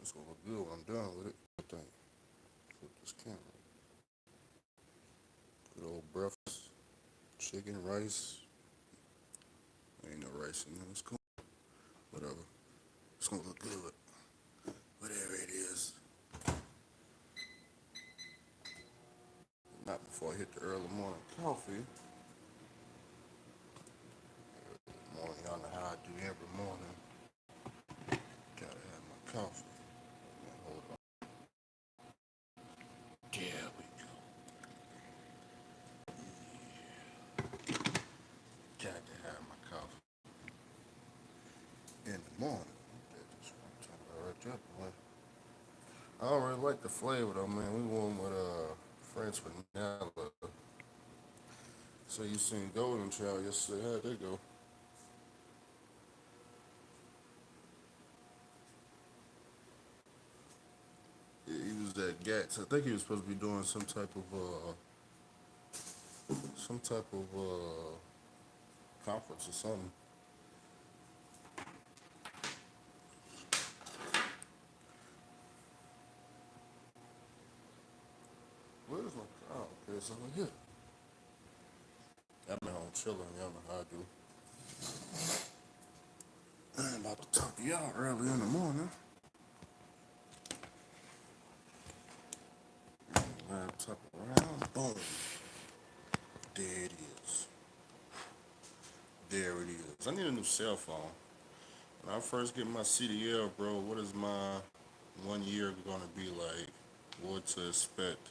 It's gonna look good when I'm done with it. I think. Flip this camera. Good old breakfast. Chicken, rice. Ain't no rice in there. It's cool. Whatever. It's gonna look good. Whatever it is. Not before I hit the early morning coffee. Morning, y'all know how I do every morning. Gotta have my coffee. Hold on. There we go. Got to have my coffee in the morning. Just right there, boy. I don't really like the flavor though, man. We went with French vanilla. So you seen Golden Child yesterday? How'd that go? Yeah, he was at Gats. I think he was supposed to be doing some type of conference or something. Where's my car? Okay, it's over here. I've been home chilling. Y'all know how I do. I'm about to talk to y'all early in the morning. Laptop around. Boom. There it is. There it is. I need a new cell phone. When I first get my CDL, bro, what is my 1 year gonna be like? What to expect?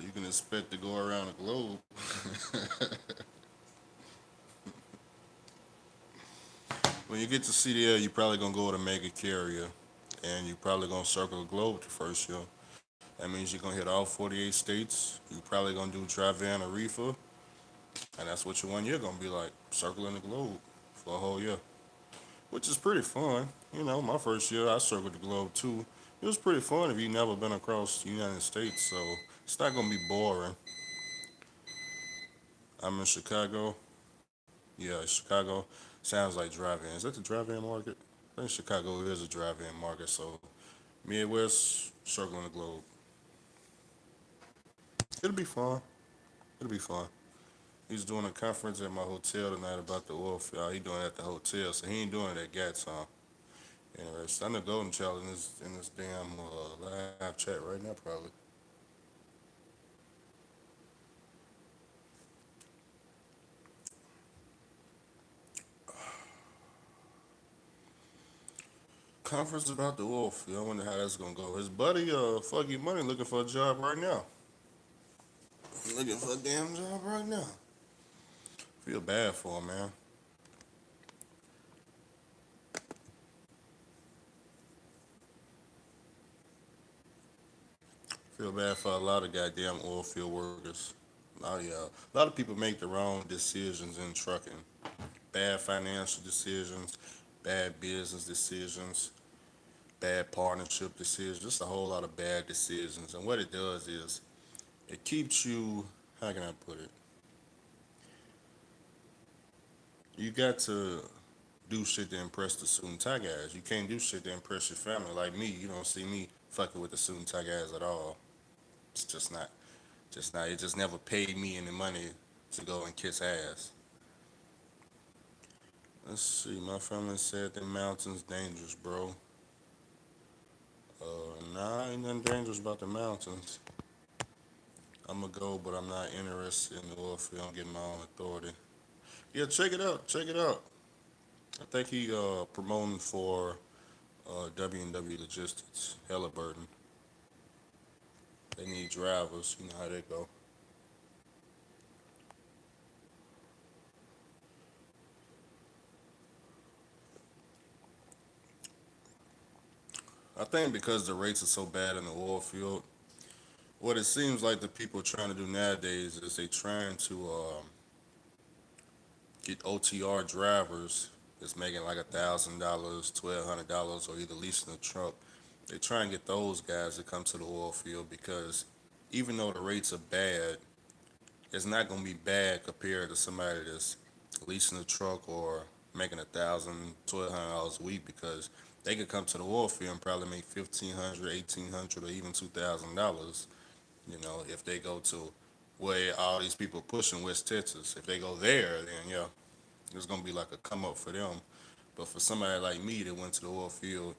You can expect to go around the globe. When you get to CDL, you probably gonna go with a mega carrier, and you probably gonna circle the globe the first year. That means you're gonna hit all 48 states. You probably gonna do dry van or reefer, and that's what your 1 year gonna be like, circling the globe for a whole year, which is pretty fun. You know, my first year I circled the globe too. It was pretty fun if you never been across the United States, so it's not gonna be boring. I'm in Chicago. Yeah, Chicago sounds like drive-in. Is that the drive-in market? I think Chicago is a drive-in market, so Midwest circling the globe. It'll be fun. It'll be fun. He's doing a conference at my hotel tonight about the oil field. He doing it at the hotel, so he ain't doing it at Gats, huh? Anyways, I know Golden Child in this damn live chat right now, probably. Conference about the oil field. I wonder how that's gonna go. His buddy, Fuck You Money, looking for a job right now. Looking for a damn job right now. Feel bad for him, man. Feel bad for a lot of goddamn oil field workers. Yeah, a lot of people make the wrong decisions in trucking. Bad financial decisions, bad business decisions, bad partnership decisions, just a whole lot of bad decisions. And what it does is it keeps you, how can I put it? You got to do shit to impress the suit and tie guys. You can't do shit to impress your family. Like me, you don't see me fucking with the suit and tie guys at all. It's just not. It just never paid me any money to go and kiss ass. Let's see. My family said the mountains dangerous, bro. Nah, ain't nothing dangerous about the mountains. I'm gonna go, but I'm not interested in the oil field. I'm getting my own authority. Yeah, check it out. Check it out. I think he promoting for W&W Logistics, Halliburton. They need drivers. You know how they go. I think because the rates are so bad in the oil field, what it seems like the people are trying to do nowadays is they trying to get OTR drivers that's making like $1,000, $1,200, or either leasing a truck. They try and get those guys to come to the oil field because even though the rates are bad, it's not going to be bad compared to somebody that's leasing a truck or making $1,000, $1,200 a week because they could come to the oil field and probably make 1,500, 1,800, or even $2,000. You know, if they go to where all these people pushing West Texas, if they go there, then yeah, it's gonna be like a come up for them. But for somebody like me that went to the oil field,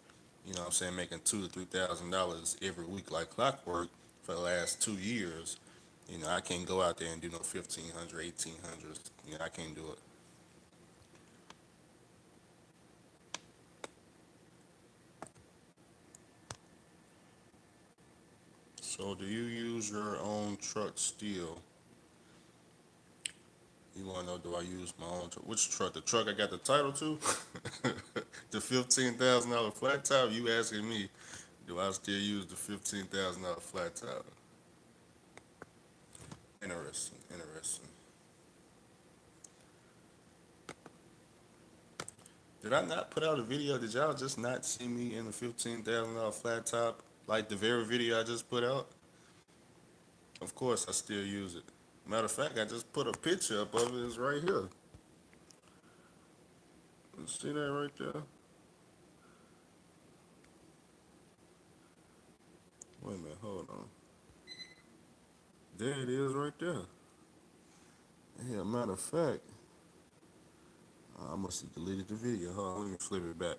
you know what I'm saying, making $2,000 to $3,000 every week like clockwork for the last 2 years, you know, I can't go out there and do no 1,500, 1,800. You know, I can't do it. So do you use your own truck still? You want to know, do I use my own truck? Which truck? The truck I got the title to? The $15,000 flat top? You asking me, do I still use the $15,000 flat top? Interesting, interesting. Did I not put out a video? Did y'all just not see me in the $15,000 flat top? Like the very video I just put out? Of course, I still use it. Matter of fact, I just put a picture up of it. It's right here. You see that right there? Wait a minute, hold on. There it is right there. Yeah, matter of fact, I must have deleted the video. Hold on, let me flip it back.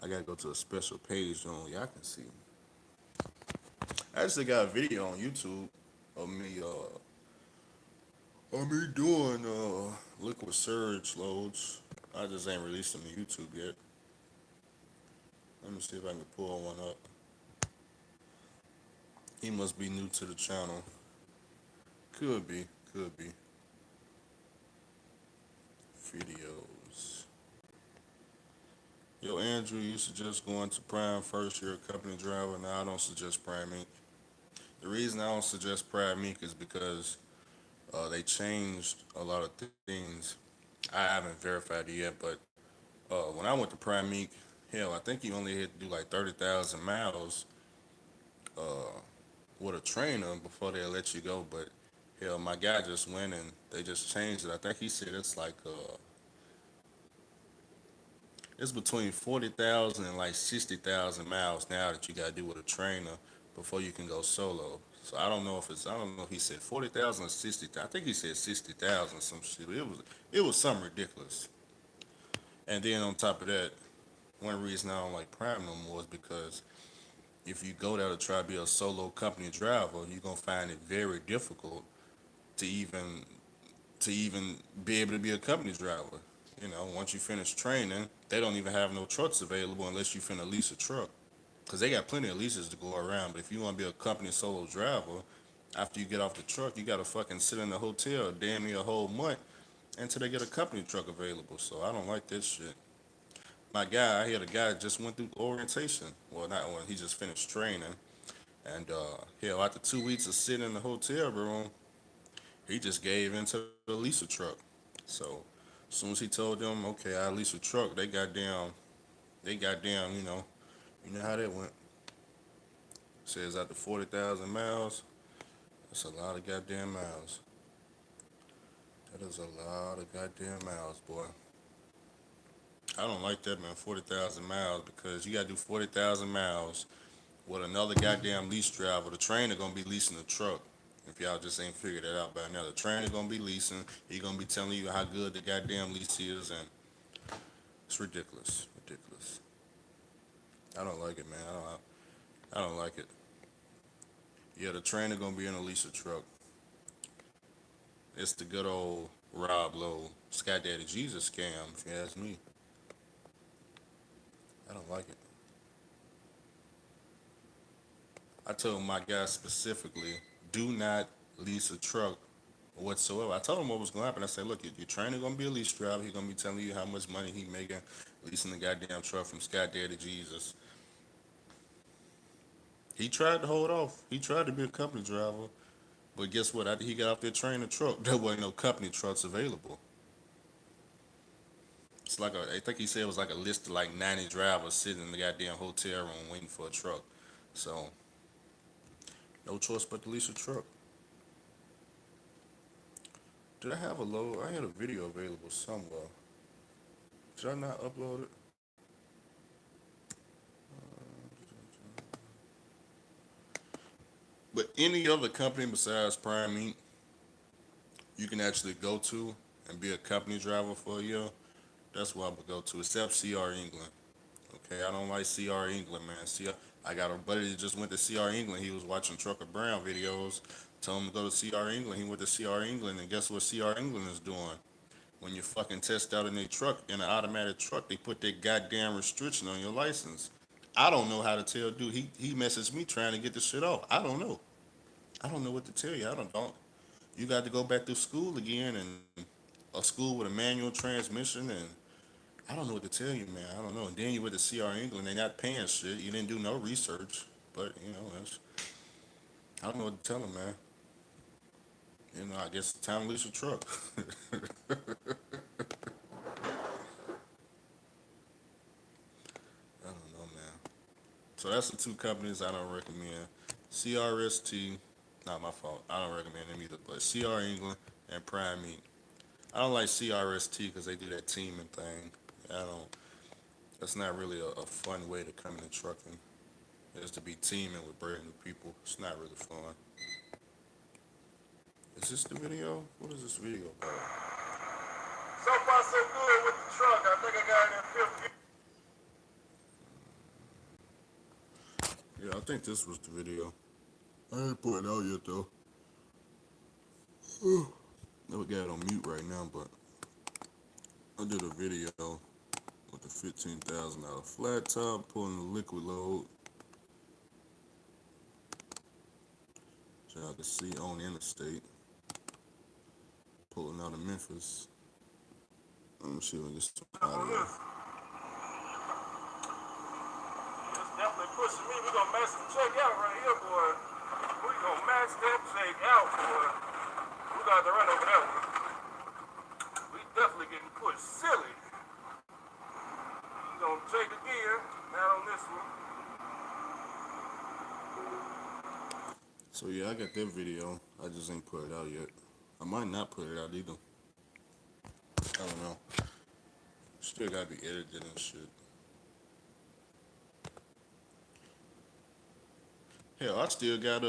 I gotta go to a special page on y'all can see. I actually got a video on YouTube of me doing liquid surge loads. I just ain't released them to YouTube yet. Let me see if I can pull one up. He must be new to the channel. Could be, could be. Videos. Yo, Andrew, you suggest going to Prime first. You're a company driver. Now I don't suggest Prime Inc. The reason I don't suggest Prime Inc. is because they changed a lot of things. I haven't verified it yet, but when I went to Prime Inc., hell, I think you only had to do like 30,000 miles with a trainer before they let you go. But hell, my guy just went and they just changed it. I think he said it's like it's between 40,000 and like 60,000 miles now that you gotta do with a trainer before you can go solo. So I don't know if he said 40,000 or 60,000. I think he said 60,000 some shit. It was something ridiculous. And then on top of that, one reason I don't like Prime no more is because if you go there to try to be a solo company driver, you're gonna find it very difficult to even be able to be a company driver. You know, once you finish training, they don't even have no trucks available unless you finna lease a truck. Cause they got plenty of leases to go around. But if you want to be a company solo driver, after you get off the truck, you gotta fucking sit in the hotel damn near a whole month until they get a company truck available. So I don't like this shit. I had a guy that just went through orientation. Well, not when he just finished training, and hell, after 2 weeks of sitting in the hotel room, he just gave into the lease a truck. So as soon as he told them, okay, I lease a truck, they goddamn, you know how that went. Says after 40,000 miles, that's a lot of goddamn miles. That is a lot of goddamn miles, boy. I don't like that, man. 40,000 miles because you gotta do 40,000 miles with another goddamn lease driver. The trainer gonna be leasing the truck. If y'all just ain't figured that out by now, the trainer gonna be leasing. He gonna be telling you how good the goddamn lease is, and it's ridiculous, ridiculous. I don't like it, man. I don't like it. Yeah, the trainer gonna be in a lease truck. It's the good old Rob Lowe, Sky Daddy Jesus scam, if you ask me. I don't like it. I told my guy specifically, do not lease a truck whatsoever. I told him what was gonna happen. I said, look, your trainer gonna be a lease driver. He gonna be telling you how much money he making leasing the goddamn truck from Sky Daddy Jesus. He tried to hold off. He tried to be a company driver, but guess what? After he got off that trainer truck, there wasn't no company trucks available. I think he said it was like a list of like 90 drivers sitting in the goddamn hotel room waiting for a truck. So no choice but to lease a truck. Did I have a load? I had a video available somewhere. Should I not upload it? But any other company besides Prime Inc. you can actually go to and be a company driver for a year. That's what I would go to, except CR England. Okay, I don't like CR England, man. I got a buddy that just went to CR England. He was watching Trucker Brown videos. Told him to go to CR England. He went to CR England, and guess what CR England is doing? When you fucking test out in a truck, in an automatic truck, they put that goddamn restriction on your license. I don't know how to tell dude. He messaged me trying to get the shit off. I don't know. I don't know what to tell you. I don't. You got to go back to school again and a school with a manual transmission and I don't know what to tell you, man. I don't know. And then you went to CR England. They not paying shit. You didn't do no research. But I don't know what to tell them, man. I guess it's time to lease a truck. I don't know, man. So that's the two companies I don't recommend. CRST, not my fault. I don't recommend them either. But CR England and Prime Inc. I don't like CRST because they do that teaming thing. I don't. That's not really a fun way to come into trucking. Is to be teaming with brand new people. It's not really fun. Is this the video? What is this video about? So far, so good with the truck. I think I got it in fifth gear. Yeah, I think this was the video. I ain't put it out yet though. I got it on mute right now, but I did a video with the $15,000 flat top pulling the liquid load. So y'all can see on the interstate. Pulling out of Memphis. Let me see when this out of there. It's definitely pushing me. We gonna max the check out right here, boy. We gonna max that check out, boy. We got to run over that one. We definitely getting pushed silly. We gonna check again. Not on this one. So yeah, I got that video. I just ain't put it out yet. I might not put it out either. I don't know. Still gotta be edited and shit. Hell, I still got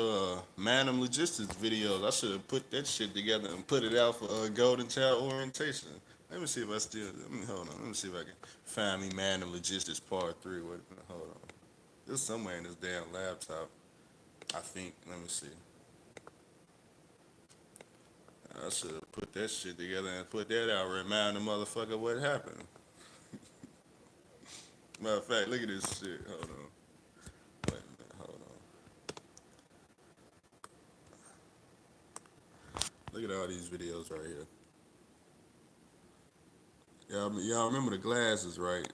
Manum Logistics videos. I should have put that shit together and put it out for Golden Child orientation. Let me see if I still. Hold on. Let me see if I can find me Manum Logistics Part 3. Wait, hold on. It's somewhere in this damn laptop. I think. Let me see. I should have put that shit together and put that out. Remind the motherfucker what happened. Matter of fact, look at this shit. Hold on. Wait a minute. Hold on. Look at all these videos right here. Y'all remember the glasses, right?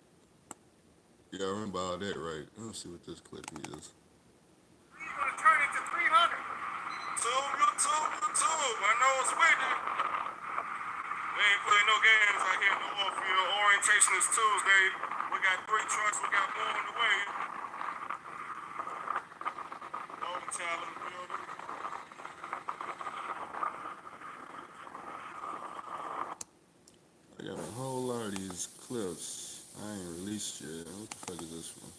Y'all remember all that, right? Let me see what this clip is. You're gonna turn it to 300. YouTube. I know it's with it. We ain't playing no games out here in the Oilfield. Orientation is Tuesday. We got 3 trucks. We got more on the way. Golden Child in the building. I got a whole lot of these clips. I ain't released yet. What the fuck is this one?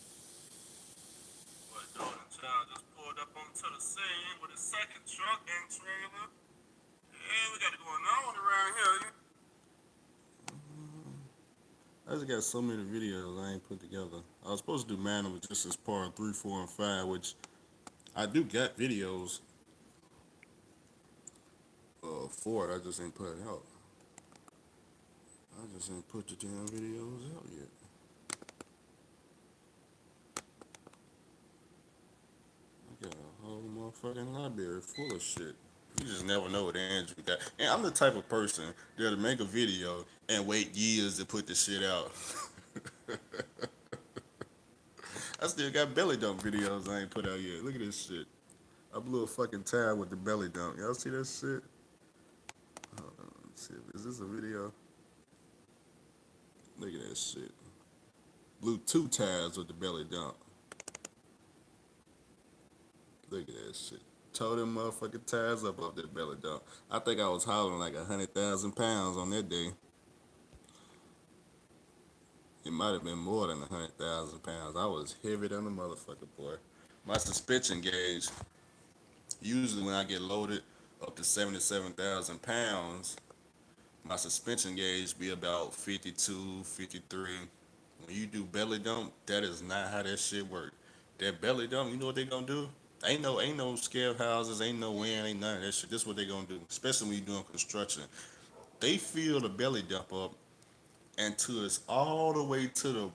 But Golden Child just pulled up onto the scene with a second truck and trailer. Yeah, we got it going on around here. I just got so many videos I ain't put together. I was supposed to do Manum just as part 3, 4, and 5, which I do got videos for it. I just ain't put it out. I just ain't put the damn videos out yet. I got a whole motherfucking library full of shit. You just never know what Andrew got. And I'm the type of person that'll make a video and wait years to put the shit out. I still got belly dump videos I ain't put out yet. Look at this shit. I blew a fucking tire with the belly dump. Y'all see that shit? Hold on, let's see. Is this a video? Look at that shit. Blew 2 tires with the belly dump. Look at that shit. Tore them motherfucking tires up off that belly dump. I think I was hauling like 100,000 pounds on that day. It might have been more than 100,000 pounds. I was heavy than a motherfucker, boy. My suspension gauge, usually when I get loaded up to 77,000 pounds, my suspension gauge be about 52, 53. When you do belly dump, that is not how that shit work. That belly dump, you know what they gonna do? Ain't no scare houses, ain't no wind, ain't none of that shit. This what they gonna do, especially when you doing construction. They fill the belly dump up until it's all the way to the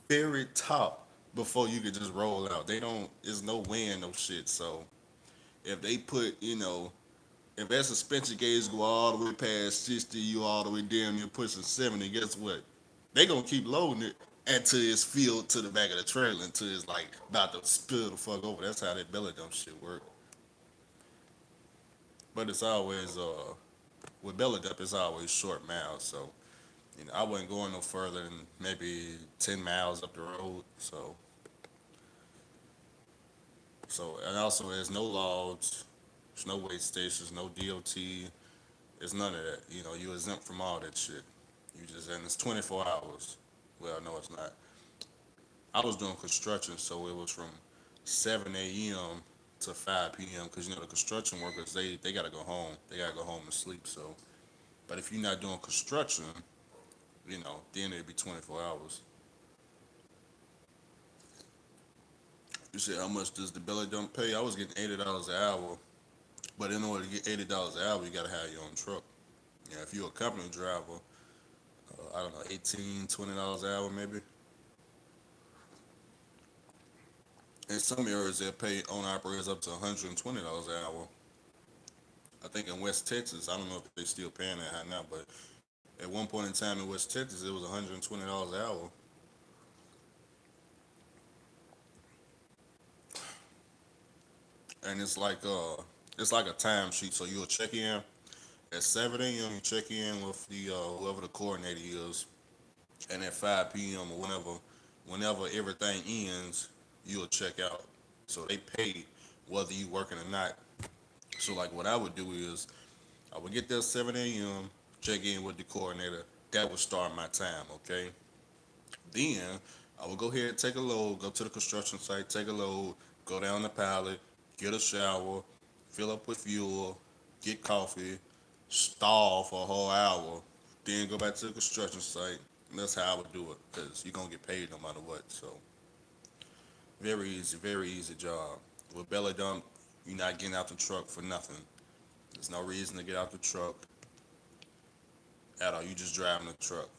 very top before you can just roll out. They don't. There's no wind, no shit. So if they put, if that suspension gauge go all the way past 60, you all the way down, you're pushing 70. Guess what? They gonna keep loading it until it's filled to the back of the trailer until it's like about to spill the fuck over. That's how that belly dump shit work. But it's always with belly dump, it's always short miles. So I wasn't going no further than maybe 10 miles up the road. So and also there's no logs, there's no wait stations, no DOT. It's none of that. You exempt from all that shit. And it's 24 hours. Well, no, it's not. I was doing construction, so it was from 7 a.m. to 5 p.m. because the construction workers they gotta go home. They gotta go home and sleep. So, but if you're not doing construction, then it'd be 24 hours. You said how much does the belly dump pay? I was getting $80 an hour, but in order to get $80 an hour, you gotta have your own truck. Yeah, if you're a company driver, I don't know, 18, $20 an hour maybe. In some areas, they pay owner operators up to $120 an hour. I think in West Texas, I don't know if they still paying that high now, but at one point in time in West Texas, it was $120 an hour. And it's like a time sheet. So you'll check in at 7 a.m. You check in with the whoever the coordinator is, and at 5 p.m. or whenever everything ends, you'll check out. So they pay whether you working or not. So like what I would do is I would get there 7 a.m., check in with the coordinator. That would start my time, okay? Then I would go ahead, take a load, go to the construction site, take a load, go down the pallet, get a shower, fill up with fuel, get coffee, stall for a whole hour, then go back to the construction site. And that's how I would do it, because you're going to get paid no matter what. So, very easy job. With belly dump, you're not getting out the truck for nothing. There's no reason to get out the truck at all. You just driving the truck.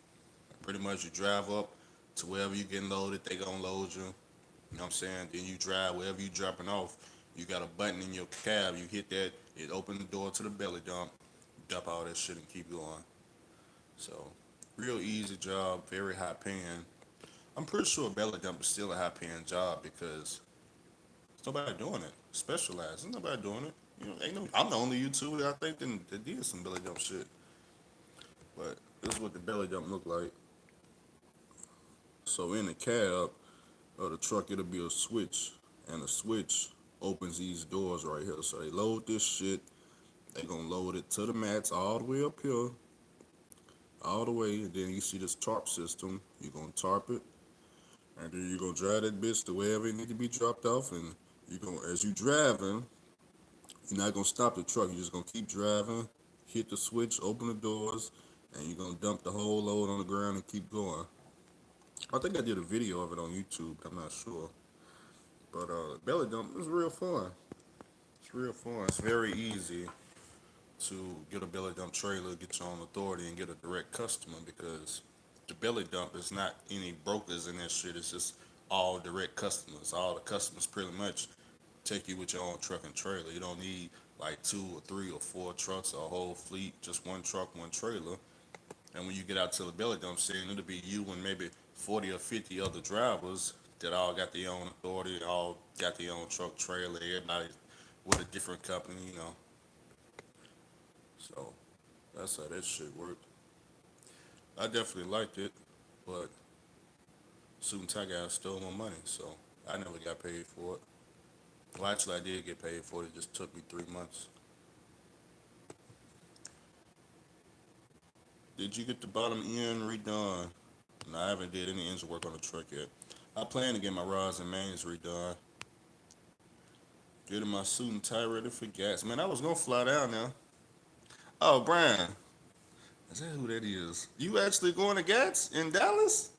Pretty much you drive up to wherever you getting loaded, they gonna load you. You know what I'm saying? Then you drive wherever you dropping off. You got a button in your cab. You hit that, it open the door to the belly dump, dump all that shit and keep going. So, real easy job, very high paying. I'm pretty sure belly dump is still a high paying job because there's nobody doing it. Specialized. There's nobody doing it. Ain't no. I'm the only YouTuber that I think that did some belly dump shit. But this is what the belly dump look like. So in the cab of the truck, it'll be a switch, and the switch opens these doors right here. So they load this shit. They gonna load it to the mats all the way up here, all the way, and then you see this tarp system. You gonna tarp it, and then you gonna drive that bitch to wherever it need to be dropped off. And as you driving, you're not gonna stop the truck. You're just gonna keep driving, hit the switch, open the doors, and you're gonna dump the whole load on the ground and keep going. I think I did a video of it on YouTube. I'm not sure. But belly dump is real fun. It's real fun. It's very easy to get a belly dump trailer, get your own authority, and get a direct customer because the belly dump is not any brokers in that shit. It's just all direct customers. All the customers pretty much take you with your own truck and trailer. You don't need like 2 or 3 or 4 trucks or a whole fleet. Just one truck, one trailer. And when you get out to the belly dump scene, it'll be you and maybe 40 or 50 other drivers that all got their own authority, all got their own truck, trailer, everybody with a different company. So that's how that shit worked. I definitely liked it, but suit and tie guy stole my money, so I never got paid for it. Well, actually, I did get paid for it. It just took me 3 months. Did you get the bottom end redone? No, I haven't did any engine work on the truck yet. I plan to get my rods and mains redone. Getting my suit and tie ready for gas. Man, I was gonna fly down now. Oh, Brian, is that who that is? You actually going to Gats in Dallas?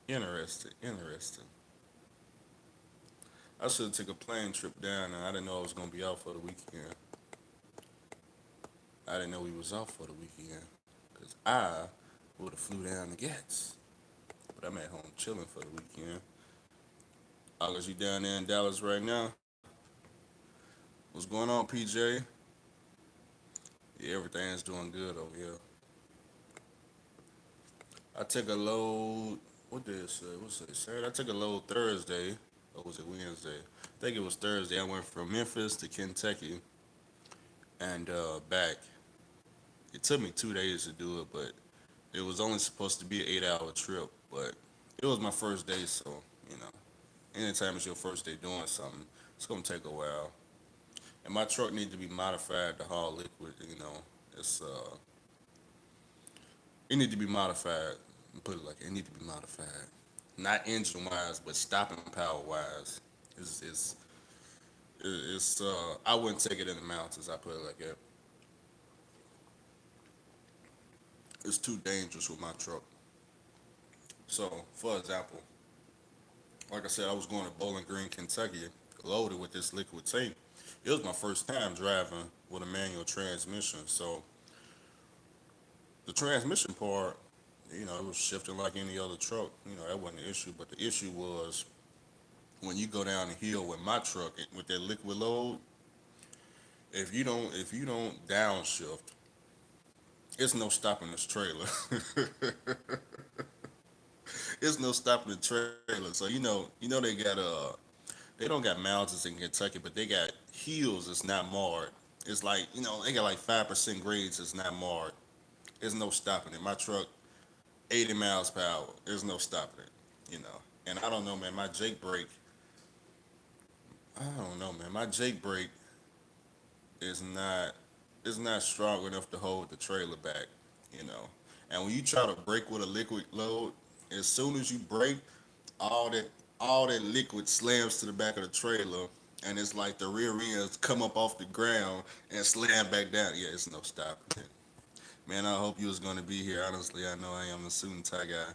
Interesting, interesting. I should have took a plane trip down there. I didn't know I was gonna be out for the weekend. I didn't know he was out for the weekend. Cause I would have flew down to Gats. But I'm at home chilling for the weekend. August, you down there in Dallas right now? What's going on, PJ? Yeah, everything's doing good over here. I took a load. What did it say? What's it Saturday? I took a load Thursday. Or was it Wednesday? I think it was Thursday. I went from Memphis to Kentucky and back. It took me 2 days to do it, but it was only supposed to be an 8 hour trip. But it was my first day, so you know, anytime it's your first day doing something, it's gonna take a while. And my truck needs to be modified to haul liquid. You know, it's it need to be modified. Put it like it need to be modified, not engine wise, but stopping power wise. It's it's it's I wouldn't take it in the mountains. I put it like that. It's too dangerous with my truck. So, for example, like I said, I was going to Bowling Green, Kentucky, loaded with this liquid tape. It was my first time driving with a manual transmission. So the transmission part, it was shifting like any other truck. That wasn't the issue. But the issue was when you go down the hill with my truck with that liquid load, if you don't downshift, it's no stopping this trailer. It's no stopping the trailer. So they they don't got mountains in Kentucky, but they got hills that's not marred. It's like they got like 5% grades that's not marred. There's no stopping it. My truck, 80 miles per hour. There's no stopping it. And I don't know, man. My Jake brake, I don't know, man. My Jake brake is not strong enough to hold the trailer back. You know, and when you try to brake with a liquid load, as soon as you brake, all that all that liquid slams to the back of the trailer, and it's like the rear ends come up off the ground and slam back down. Yeah, it's no stopping it. Man, I hope you was gonna be here. Honestly, I know I am a suit and tie guy,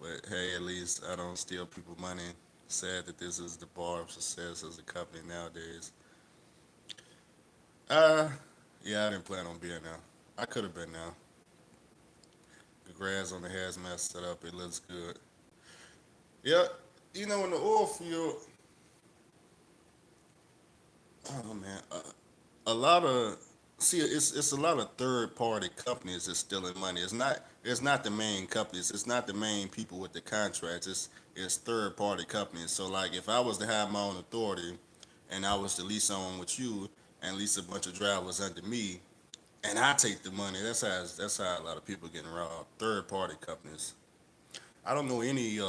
but hey, at least I don't steal people money. Sad that this is the bar of success as a company nowadays. Uh, yeah, I didn't plan on being now. I could have been now. The grass on the hazmat set up, it looks good. Yeah, in the oil field, oh man, a lot of see it's a lot of third party companies that's stealing money. It's not the main companies. It's not the main people with the contracts. It's third party companies. So like if I was to have my own authority and I was to lease on with you and lease a bunch of drivers under me and I take the money, that's how a lot of people getting robbed. Third party companies. I don't know any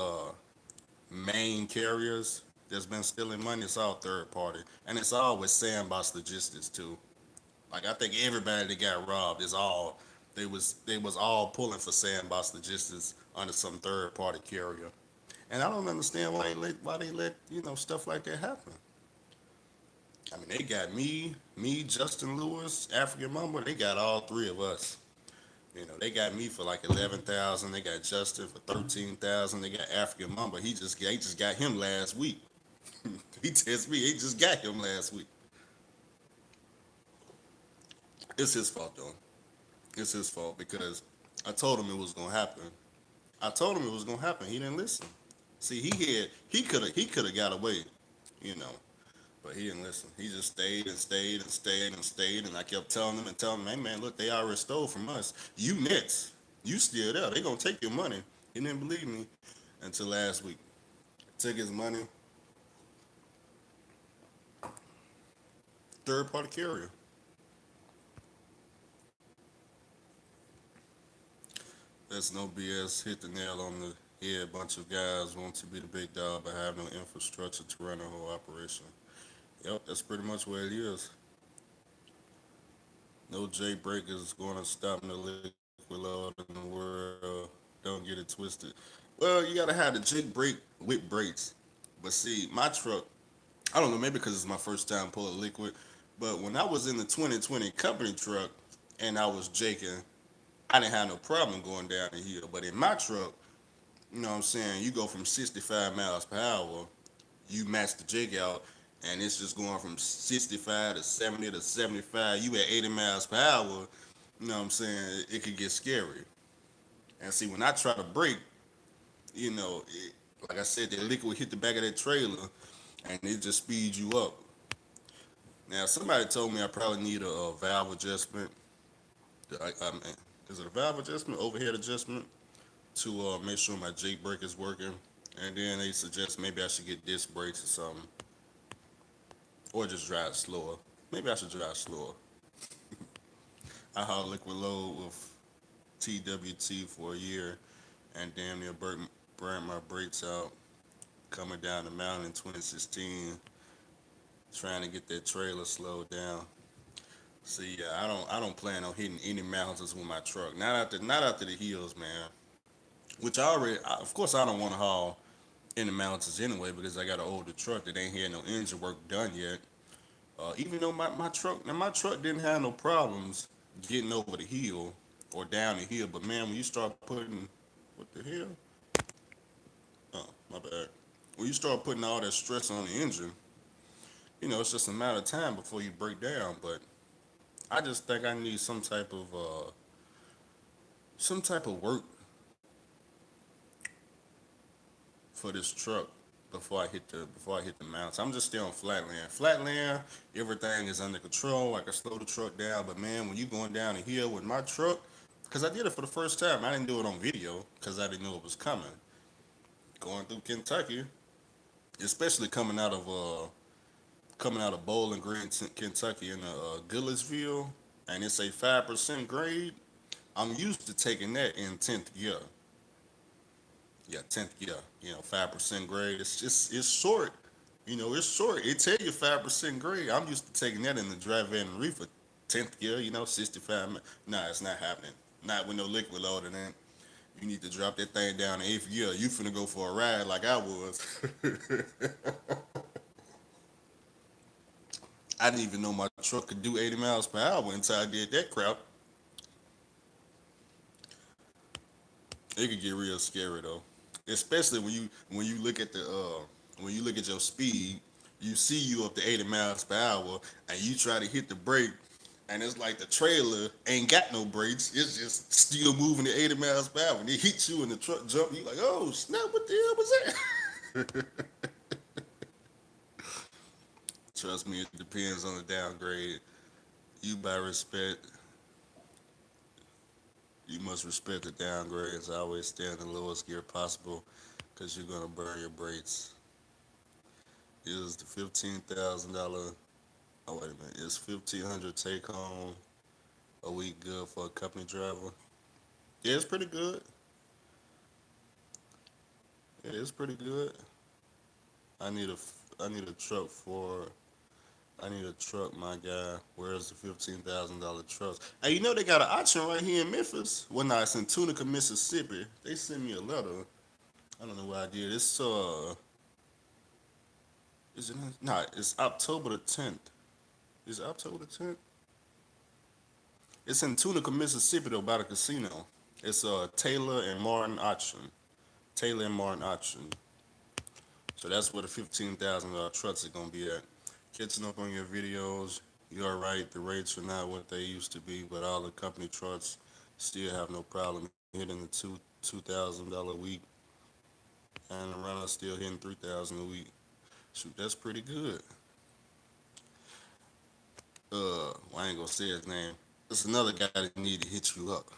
main carriers that's been stealing money. It's all third party. And it's all with Sandbox Logistics too. Like I think everybody that got robbed is all they was all pulling for Sandbox Logistics under some third party carrier. And I don't understand why they let stuff like that happen. I mean they got me, Justin Lewis, African Mumble, they got all three of us. They got me for like 11,000. They got Justin for 13,000. They got African Mumble. He just got him last week. He tells me he just got him last week. It's his fault though. It's his fault because I told him it was gonna happen. I told him it was gonna happen. He didn't listen. See, he could have got away, you know, but he didn't listen. He just stayed and stayed and stayed and stayed, and I kept telling him and telling him, hey man, look, they already stole from us. You next. You still there. They gonna take your money. He didn't believe me until last week. Took his money, third party carrier. That's no BS. Hit the nail on the head. A bunch of guys want to be the big dog but have no infrastructure to run the whole operation. Yep, that's pretty much what it is. No J breakers going to stop no liquid load in the world. Don't get it twisted. Well, you gotta have the jig brake with brakes. But see, my truck, I don't know, maybe because it's my first time pulling liquid, but when I was in the 2020 company truck and I was jaking, I didn't have no problem going down the hill. But in my truck, you know what I'm saying, you go from 65 miles per hour, you match the jig out, and it's just going from 65 to 70 to 75. You at 80 miles per hour, you know what I'm saying, it could get scary. And see, when I try to brake, like I said, that liquid hit the back of that trailer, and it just speeds you up. Now, somebody told me I probably need a valve adjustment. Is it a valve adjustment, overhead adjustment, to make sure my Jake brake is working? And then they suggest maybe I should get disc brakes or something, or just drive slower. Maybe I should drive slower. I hauled liquid load with TWT for a year, and damn near burnt my brakes out coming down the mountain in 2016, trying to get that trailer slowed down. See, yeah, I don't plan on hitting any mountains with my truck. Not after the hills, man. Which of course, I don't want to haul in the mountains anyway because I got an older truck that ain't had no engine work done yet. Even though my truck didn't have no problems getting over the hill or down the hill, but man, when you start putting, what the hell? Oh, my bad. When you start putting all that stress on the engine, it's just a matter of time before you break down. But I just think I need some type of work for this truck before I hit the mountains. I'm just still on flatland. Flatland, everything is under control. I can slow the truck down, but man, when you going down the hill with my truck, because I did it for the first time, I didn't do it on video because I didn't know it was coming. Going through Kentucky, especially coming out of Bowling Green, Kentucky, in Goodlettsville, and it's a 5% grade. I'm used to taking that in 10th gear. Yeah, 10th gear. 5% grade. It's short. It's short. It tell you 5% grade. I'm used to taking that in the dry van and reefer 10th gear. 65. Nah, it's not happening. Not with no liquid load in it. You need to drop that thing down to 8th gear. You finna go for a ride like I was. I didn't even know my truck could do 80 miles per hour until I did that crap. It could get real scary though, especially when you look at your speed. You see you up to 80 miles per hour, and you try to hit the brake, and it's like the trailer ain't got no brakes. It's just still moving at 80 miles per hour, and it hits you, and the truck jump. You like, oh snap! What the hell was that? Trust me, it depends on the downgrade. You by respect, you must respect the downgrades. Always stay in the lowest gear possible, because you're gonna burn your brakes. Is the $15,000? Oh wait a minute. Is 1,500 take home a week good for a company driver? Yeah, it's pretty good. Yeah, it's pretty good. I need a I need a truck for I need a truck, my guy. Where's the $15,000 trucks? Hey, they got an auction right here in Memphis. Well, no, it's in Tunica, Mississippi. They sent me a letter. I don't know what I did. Is it? Nah, it's October the 10th. Is it October the 10th? It's in Tunica, Mississippi, though, by the casino. It's Taylor and Martin auction. Taylor and Martin auction. So that's where the $15,000 trucks are gonna be at. Catching up on your videos. You're right. The rates are not what they used to be, but all the company trucks still have no problem hitting the $2,000 a week, and the runner still hitting 3,000 a week. Shoot, that's pretty good. Well, I ain't gonna say his name. There's another guy that need to hit you up.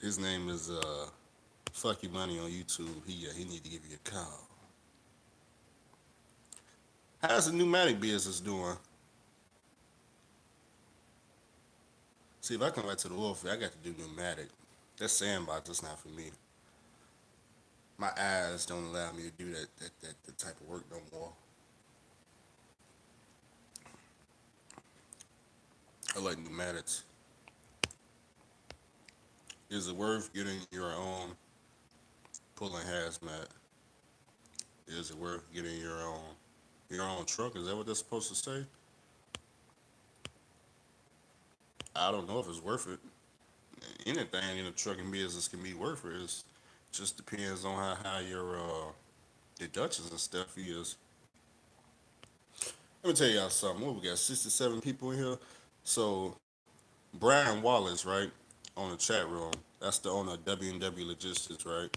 His name is Fuck You Money on YouTube. He need to give you a call. How's the pneumatic business doing? See, if I come back to the oilfield, I got to do pneumatic. That sandbox is not for me. My eyes don't allow me to do that type of work no more. I like pneumatics. Is it worth getting your own pulling hazmat? Is it worth getting your own truck? Is that what they're supposed to say? I don't know if it's worth it. Anything in the trucking business can be worth it. It just depends on how your deductions and stuff is. Let me tell y'all something. What we got? 67 people in here. So Brian Wallace, right, on the chat room. That's the owner of W&W Logistics, right?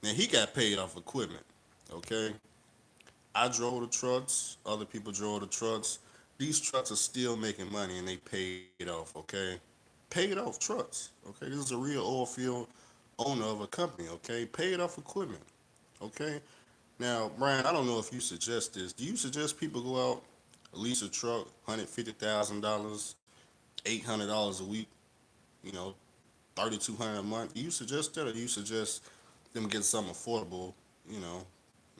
Now he got paid off equipment. Okay. I drove the trucks. Other people drove the trucks. These trucks are still making money and they paid off. Okay. Paid off trucks. Okay. This is a real oil field owner of a company. Okay. Paid off equipment. Okay. Now, Brian, I don't know if you suggest this. Do you suggest people go out, lease a truck, $150,000, $800 a week, you know, 3,200 a month? Do you suggest that, or do you suggest them get something affordable, you know,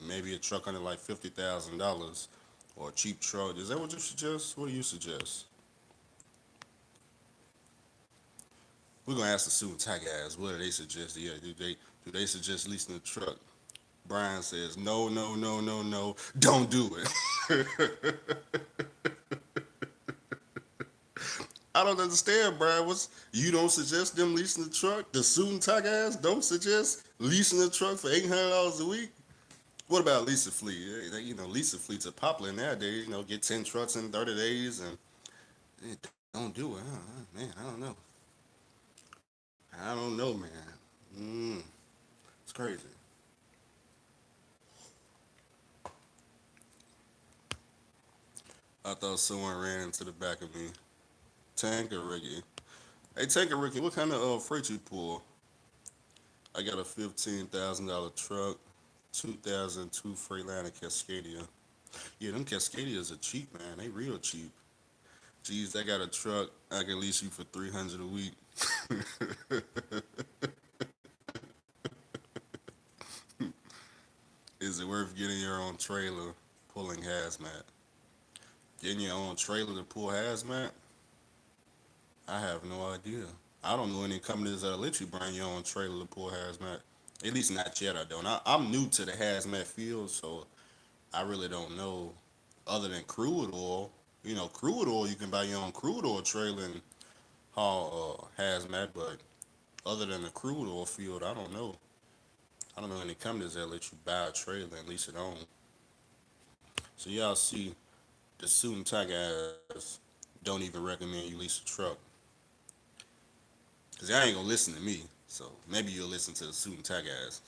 maybe a truck under like $50,000 or a cheap truck? Is that what you suggest? What do you suggest? We're gonna ask the suit and tie guys. What do they suggest? Yeah, do they suggest leasing a truck? Brian says no, no, no, no, no. Don't do it. I don't understand, Brian. What's you don't suggest them leasing the truck? The suit and tie guys don't suggest leasing a truck for $800 a week. What about leasing fleet? Leasing fleets are popular nowadays. Get 10 trucks in 30 days, and don't do it. Man, I don't know. I don't know, man. Mm, it's crazy. I thought someone ran into the back of me. Tanker Ricky. Hey, Tanker Ricky, what kind of freight you pull? I got a $15,000 truck, 2002 Freightliner Cascadia. Yeah, them Cascadias are cheap, man. They real cheap. Geez, I got a truck. I can lease you for 300 a week. Is it worth getting your own trailer pulling hazmat? Getting your own trailer to pull hazmat? I have no idea. I don't know any companies that'll let you bring your own trailer to pull hazmat. At least not yet. I don't. I'm new to the hazmat field, so I really don't know. Other than crude oil, crude oil, you can buy your own crude oil trailer and haul hazmat. But other than the crude oil field, I don't know. I don't know any companies that let you buy a trailer and lease it on. So y'all see, the suit and tie guys don't even recommend you lease a truck because y'all ain't gonna listen to me. So maybe you'll listen to the suit and tie guys.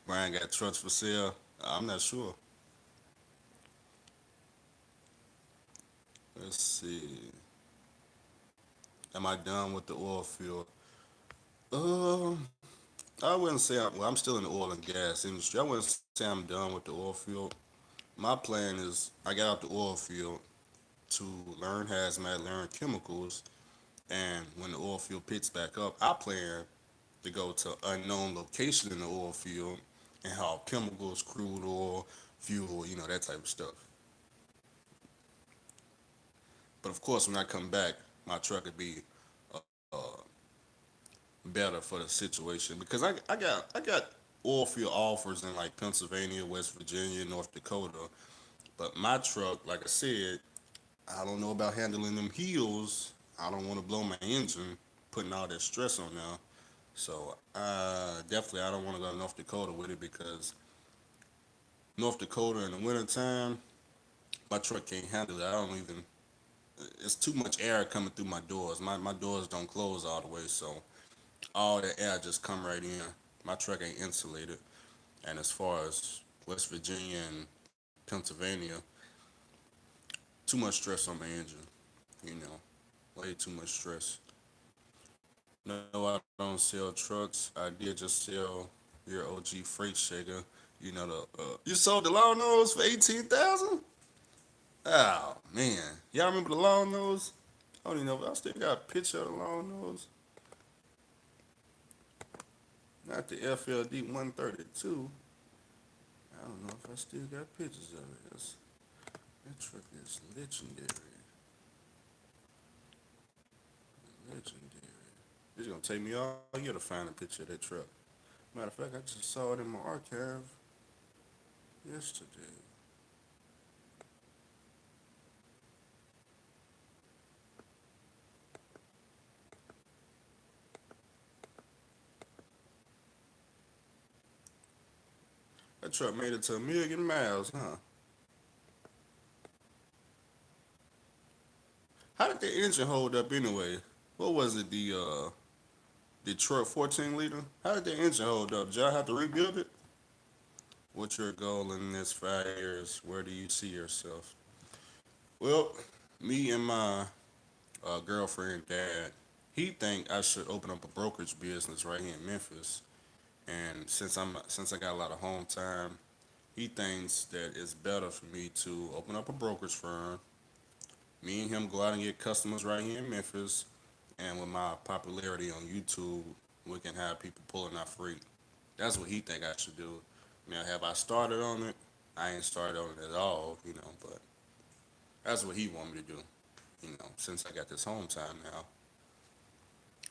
Brian got trucks for sale. I'm not sure. Let's see. Am I done with the oil field? Um, I wouldn't say well. I'm still in the oil and gas industry. I wouldn't say I'm done with the oil field. My plan is I got out the oil field to learn hazmat, learn chemicals, and when the oil field picks back up, I plan to go to unknown location in the oil field and haul chemicals, crude oil, fuel, that type of stuff. But of course, when I come back, my truck would be better for the situation because I got oil field offers in like Pennsylvania, West Virginia, North Dakota. But my truck, like I said, I don't know about handling them hills. I don't want to blow my engine, putting all that stress on now. So definitely I don't want to go to North Dakota with it because North Dakota in the wintertime, my truck can't handle it. I don't even. It's too much air coming through my doors. My doors don't close all the way, so all that air just come right in. My truck ain't insulated. And as far as West Virginia and Pennsylvania, too much stress on my engine. You know, way too much stress. No, I don't sell trucks. I did just sell your OG freight shaker. You sold the long nose for 18,000. Oh man, y'all remember the long nose? I don't even know. If I still got a picture of the long nose. Not the FLD 132. I don't know if I still got pictures of it. That truck is legendary. Legendary. It's gonna take me all year to find a picture of that truck. Matter of fact, I just saw it in my archive yesterday. That truck made it to 1,000,000 miles, huh? How did the engine hold up anyway? What was it? The Detroit 14 liter? How did the engine hold up? Did y'all have to rebuild it? What's your goal in the next 5 years? Where do you see yourself? Well, me and my girlfriend dad, he think I should open up a brokerage business right here in Memphis. And since I got a lot of home time, he thinks that it's better for me to open up a brokerage firm. Me and him go out and get customers right here in Memphis, and with my popularity on YouTube, we can have people pulling our freight. That's what he think I should do. Now, have I started on it? I ain't started on it at all, but that's what he want me to do, since I got this home time now.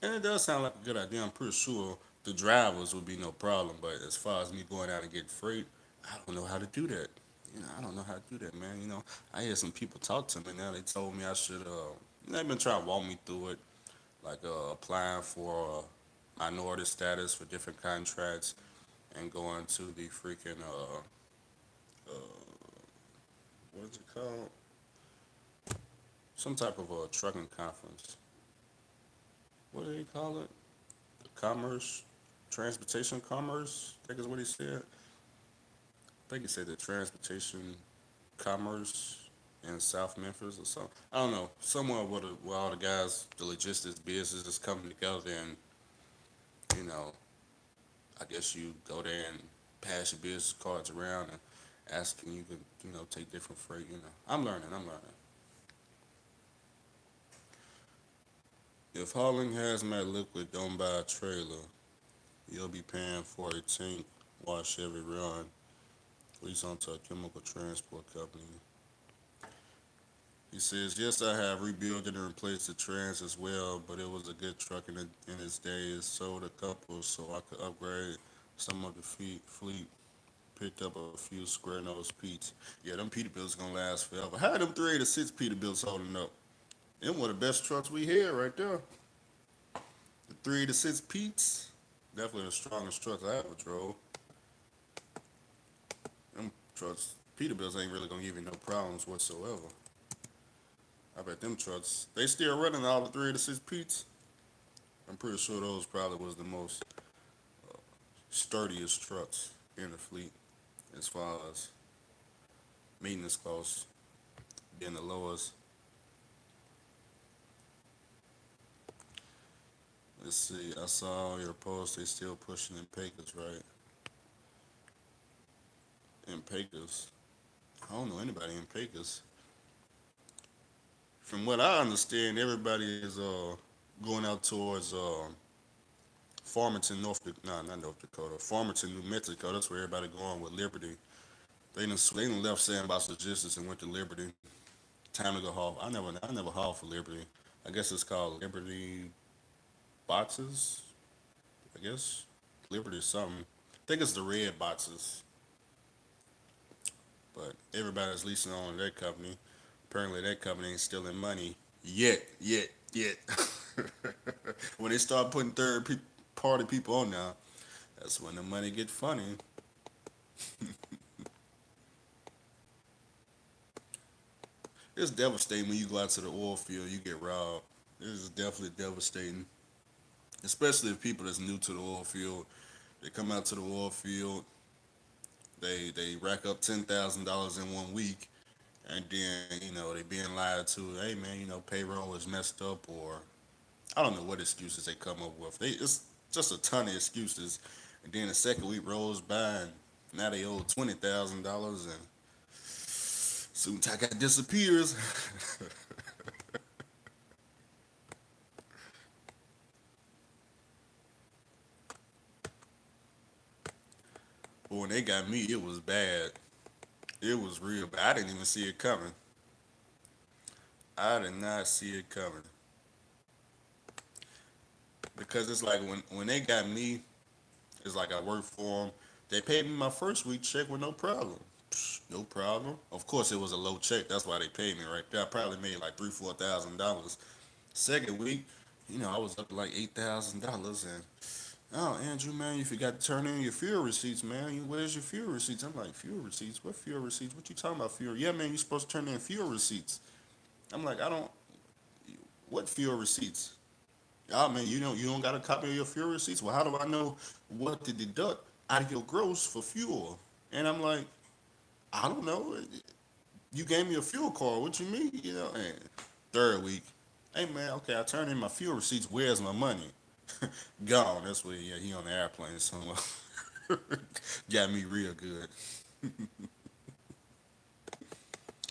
And it does sound like a good idea. I'm pretty sure the drivers would be no problem, but as far as me going out and getting freight, I don't know how to do that. I don't know how to do that, man. I hear some people talk to me now. They told me I should, they've been trying to walk me through it, like applying for minority status for different contracts and going to the freaking, what is it called? Some type of a trucking conference. What do they call it? Commerce, transportation commerce. I think is what he said. I think he said the transportation commerce in South Memphis or something. I don't know. Somewhere where all the guys, the logistics business is coming together, and you know, I guess you go there and pass your business cards around and asking you can take different freight. I'm learning. I'm learning. If hauling hazmat liquid, don't buy a trailer. You'll be paying for a tank wash every run. Lease onto a chemical transport company. He says, yes, I have rebuilt and replaced the trans as well, but it was a good truck in its days. Sold a couple so I could upgrade some of the fleet. Picked up a few square nose Pete's. Yeah, them Peterbilts gonna last forever. How them 386 Peterbilts holding up? Them one of the best trucks we had right there. The 386 Pete's. Definitely the strongest trucks I ever drove. Them trucks, Peterbilts ain't really gonna give you no problems whatsoever. I bet them trucks, they still running all the 386 Pete's. I'm pretty sure those probably was the most sturdiest trucks in the fleet as far as maintenance costs being the lowest. Let's see, I saw your post, they still pushing in Pecos, right? In Pecos. I don't know anybody in Pecos. From what I understand, everybody is going out towards Farmington, not North Dakota, Farmington, New Mexico. That's where everybody going with Liberty. They done left Sandbox Logistics and went to Liberty. Time to go haul. I never hauled for Liberty. I guess it's called Liberty Boxes. I guess Liberty something. I think it's the red boxes, but everybody's leasing on to that company. Apparently, that company ain't stealing money yet. When they start putting party people on now, that's when the money get funny. It's devastating when you go out to the oil field, you get robbed. This is definitely devastating, especially if people that's new to the oil field. They come out to the oil field, they rack up $10,000 in 1 week, and then they being lied to. Hey man, payroll is messed up, or I don't know what excuses they come up with. It's just a ton of excuses, and then the second week rolls by, and now they owe $20,000, and soon Taka disappears. But when they got me, it was bad. It was real bad. I didn't even see it coming. I did not see it coming. because it's like when they got me, it's like I work for them. They paid me my first week check with no problem. No problem. Of course, it was a low check. That's why they paid me right there. I probably made like $3,000, $4,000. Second week, I was up to like $8,000, and oh, Andrew, man, you forgot to turn in your fuel receipts, man. Where's your fuel receipts? I'm like, fuel receipts? What fuel receipts? What you talking about, fuel? Yeah, man, you're supposed to turn in fuel receipts. I'm like, I don't. What fuel receipts? Oh man, you don't got a copy of your fuel receipts. Well, how do I know what to deduct out of your gross for fuel? And I'm like, I don't know. You gave me a fuel card. What you mean? And third week, hey man, okay, I turned in my fuel receipts. Where's my money? Gone. That's where he on the airplane somewhere. Got me real good.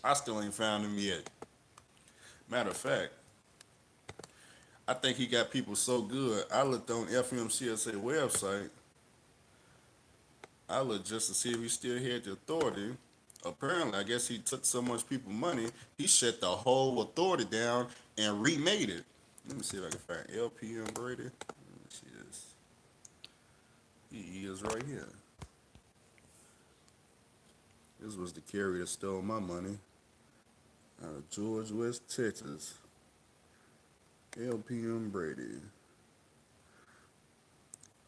I still ain't found him yet. Matter of fact, I think he got people so good. I looked on FMCSA website. I looked just to see if he still had the authority. Apparently, I guess he took so much people money, he shut the whole authority down and remade it. Let me see if I can find LPM Brady. Let me see this. He is right here. This was the carrier that stole my money out of George, West Texas. LPM Brady.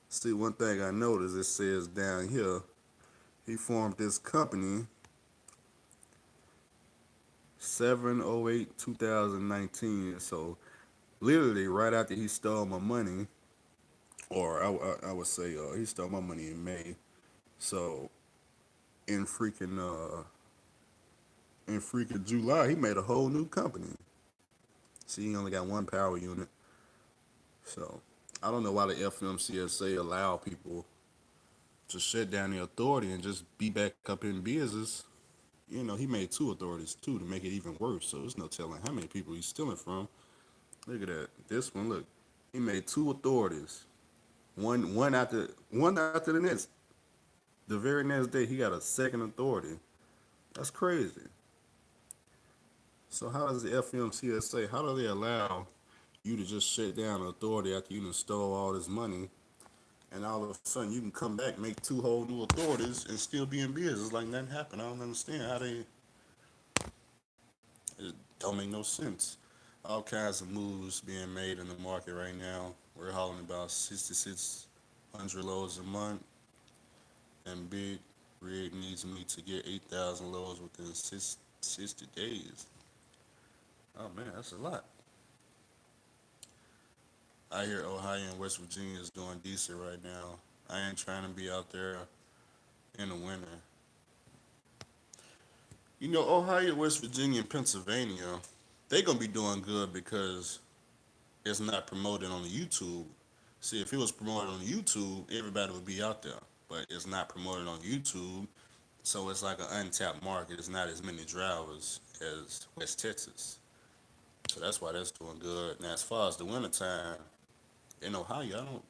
See, one thing I noticed, it says down here, he formed this company 7/08/2019. So literally right after he stole my money, or I would say he stole my money in May. So in freaking July, he made a whole new company. See, he only got one power unit. So I don't know why the FMCSA allow people to shut down the authority and just be back up in business. He made two authorities too to make it even worse. So there's no telling how many people he's stealing from. Look at that. This one, look. He made two authorities. One after the next. The very next day he got a second authority. That's crazy. So how does the FMCSA, how do they allow you to just shut down an authority after you stole all this money, and all of a sudden you can come back, make two whole new authorities, and still be in business like nothing happened? I don't understand how it don't make no sense. All kinds of moves being made in the market right now. We're hauling about 6,600 loads a month, and Big Rig needs me to get 8,000 loads within 60 days. Oh man, that's a lot. I hear Ohio and West Virginia is doing decent right now. I ain't trying to be out there in the winter. Ohio, West Virginia, and Pennsylvania, they gonna be doing good because it's not promoted on the YouTube. See, if it was promoted on YouTube, everybody would be out there. But it's not promoted on YouTube, so it's like an untapped market. It's not as many drivers as West Texas. So that's why that's doing good. Now, as far as the wintertime in Ohio,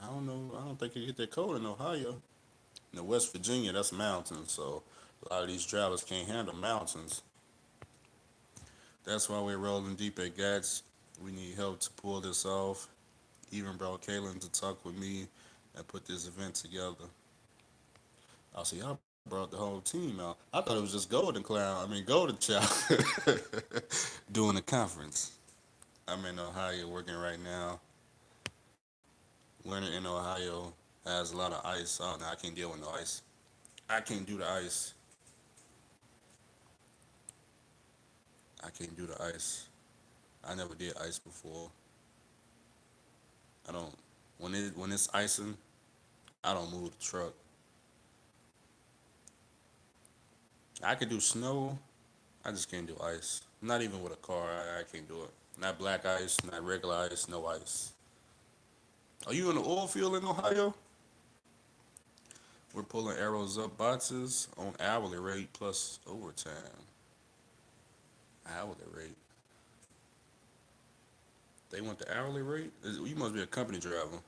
I don't know. I don't think it get that cold in Ohio. West Virginia, that's mountains, so a lot of these drivers can't handle mountains. That's why we're rolling deep at Gats. We need help to pull this off. Even brought Kaylin to talk with me and put this event together. I see y'all brought the whole team out. I thought it was just Golden Clown. I mean Golden Child doing the conference. I'm in Ohio working right now. Winter in Ohio has a lot of ice. Oh no, I can't deal with no ice. I can't do the ice. I can't do the ice. I never did ice before. I don't. When it's icing, I don't move the truck. I can do snow. I just can't do ice. Not even with a car. I can't do it. Not black ice. Not regular ice. No ice. Are you in the oil field in Ohio? We're pulling arrows up boxes on hourly rate plus overtime. Hourly rate. They want the hourly rate? You must be a company driver.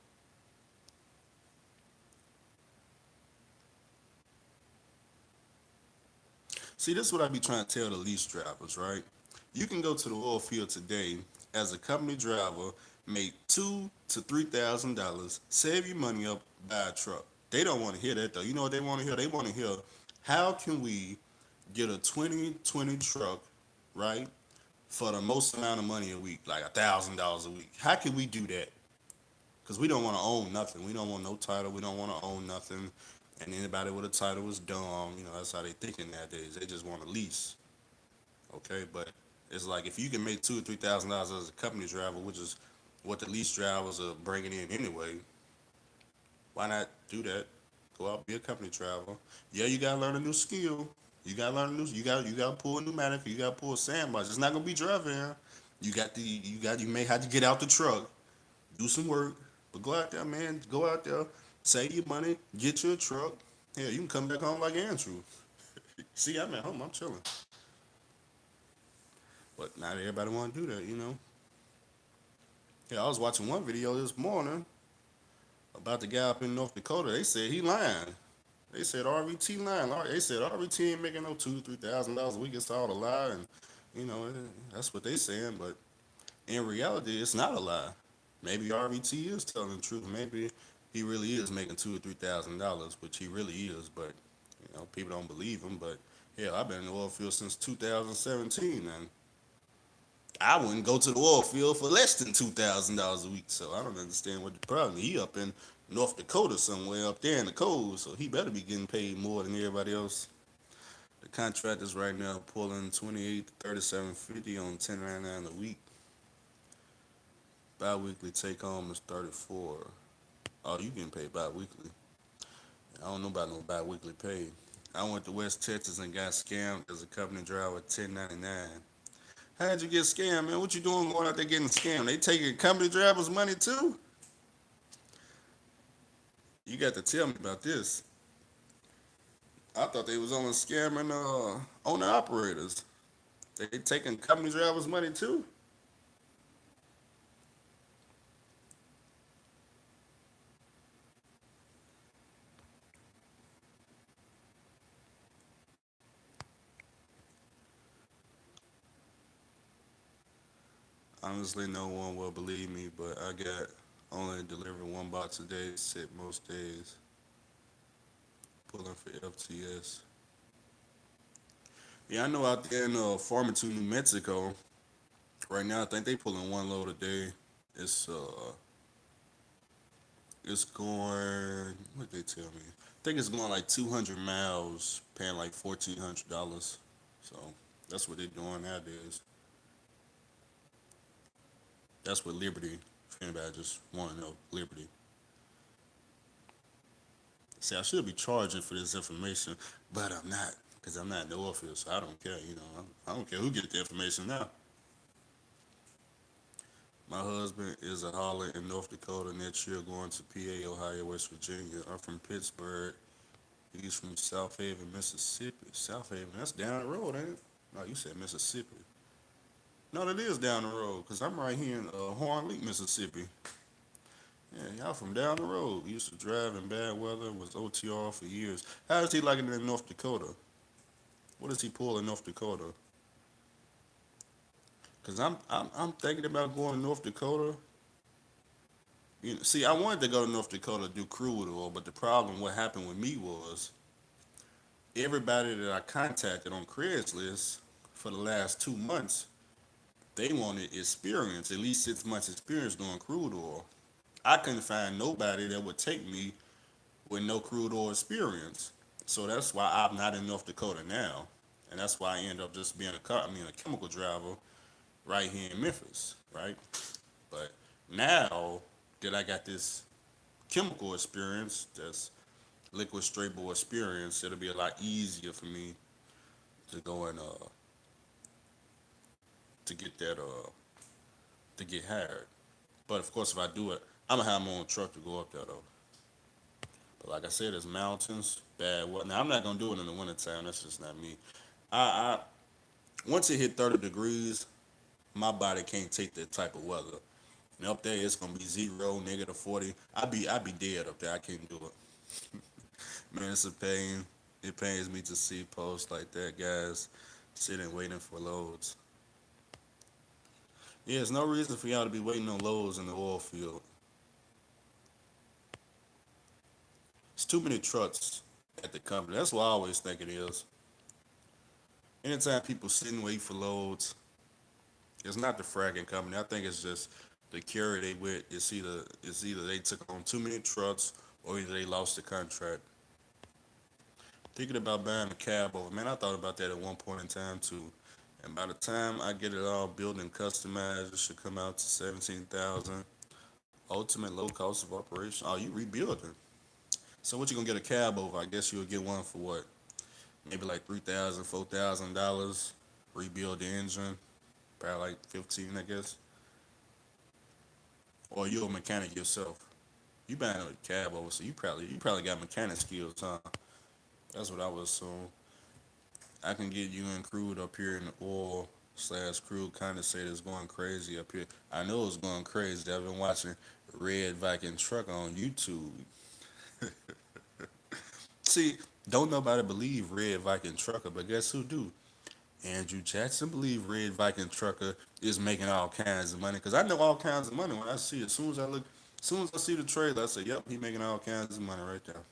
See, this is what I be trying to tell the lease drivers, right? You can go to the oil field today as a company driver, make $2,000 to $3,000, save your money up, buy a truck. They don't want to hear that though. You know what they want to hear? They want to hear how can we get a 2020 truck, right, for the most amount of money a week, like $1,000 a week. How can we do that? Because we don't want to own nothing. We don't want no title. We don't want to own nothing. And anybody with a title is dumb. You know, that's how they thinking nowadays. They just want to lease. Okay, but it's like if you can make $2,000 or $3,000 as a company driver, which is what the lease drivers are bringing in anyway, why not do that? Go out, be a company driver. Yeah, you gotta learn a new skill. You gotta learn a new. You gotta pull a pneumatic. You gotta pull a sandbox. It's not gonna be driving. You may have to get out the truck, do some work, but go out there, man. Go out there, save your money, get your truck. Yeah, you can come back home like Andrew. See, I'm at home. I'm chilling. But not everybody want to do that, you know. Yeah, I was watching one video this morning about the guy up in North Dakota. They said he lying. They said RVT lying. They said RVT ain't making no $2,000 to $3,000 a week. It's all a lie, and you know that's what they saying. But in reality, it's not a lie. Maybe RVT is telling the truth. Maybe he really is making $2,000 or $3,000, which he really is. But you know, people don't believe him. But hell, I've been in the oil field since 2017, and I wouldn't go to the oil field for less than $2,000 a week. So I don't understand what the problem. He up in North Dakota somewhere up there in the cold, so he better be getting paid more than everybody else. The contractors right now pulling 28 to 37.50 on 1099 a week. Bi-weekly take home is 34. Oh, you getting paid bi-weekly? I don't know about no bi-weekly pay. I went to West Texas and got scammed as a company driver at 1099. How'd you get scammed, man? What you doing going out there getting scammed? They taking company drivers' money too? You got to tell me about this. I thought they was only scamming owner operators. They taking company drivers' money too? Honestly, no one will believe me, but I got only delivered one box a day, sit most days, pulling for FTS. Yeah, I know out there in Farmington, New Mexico, right now I think they pulling one load a day. It's uh it's going what they tell me. I think it's going like 200 miles, paying like $1,400. So that's what they're doing nowadays. That's what Liberty. If anybody just want to know, Liberty. See, I should be charging for this information, but I'm not, because I'm not in the office, so I don't care, you know. I don't care who gets the information now. My husband is a hauler in North Dakota next year going to PA, Ohio, West Virginia. I'm from Pittsburgh. He's from South Haven, Mississippi. South Haven, that's down the road, ain't it? No, you said Mississippi. No, that is down the road, because I'm right here in Horn Lake, Mississippi. Yeah, y'all from down the road. Used to drive in bad weather, was OTR for years. How does he like it in North Dakota? What does he pull in North Dakota? Cause I'm thinking about going to North Dakota. You know, see, I wanted to go to North Dakota to do crude oil, but the problem, what happened with me was everybody that I contacted on Craigslist for the last 2 months, they wanted experience, at least 6 months experience doing crude oil. I couldn't find nobody that would take me with no crude oil experience. So that's why I'm not in North Dakota now, and that's why I end up just being a chemical driver right here in Memphis, right? But now that I got this chemical experience, that's liquid straight bore experience, it'll be a lot easier for me to go and to get that to get hired. But of course, if I do it, I'm gonna have my own truck to go up there though. But like I said, it's mountains, bad weather. Now I'm not gonna do it in the wintertime. That's just not me. I once it hit 30 degrees, my body can't take that type of weather. And up there, it's gonna be zero, -40. I be dead up there. I can't do it. Man, it's a pain. It pains me to see posts like that, guys, sitting waiting for loads. Yeah, there's no reason for y'all to be waiting on loads in the oil field. It's too many trucks at the company. That's what I always think it is. Anytime people sit and wait for loads, it's not the fracking company. I think it's just the carrier they with. It's either they took on too many trucks or either they lost the contract. Thinking about buying a cab over, man, I thought about that at one point in time too. And by the time I get it all built and customized, it should come out to 17,000. Ultimate low cost of operation. Oh, you rebuilding. So what you gonna get a cab over? I guess you'll get one for what? Maybe like 3,000, $4,000. Rebuild the engine, probably like 15, I guess. Or you're a mechanic yourself. You buying a cab over, so you probably got mechanic skills, huh? That's what I would assume. I can get you and crude up here in the oil slash crude condensate is going crazy up here. I know it's going crazy. I've been watching Red Viking Truck on YouTube. See, don't nobody believe Red Viking Trucker, but guess who do? Andrew Jackson believe Red Viking Trucker is making all kinds of money. Cause I know all kinds of money when I see it. As soon as I look, as soon as I see the trailer, I say, "Yep, he making all kinds of money right there."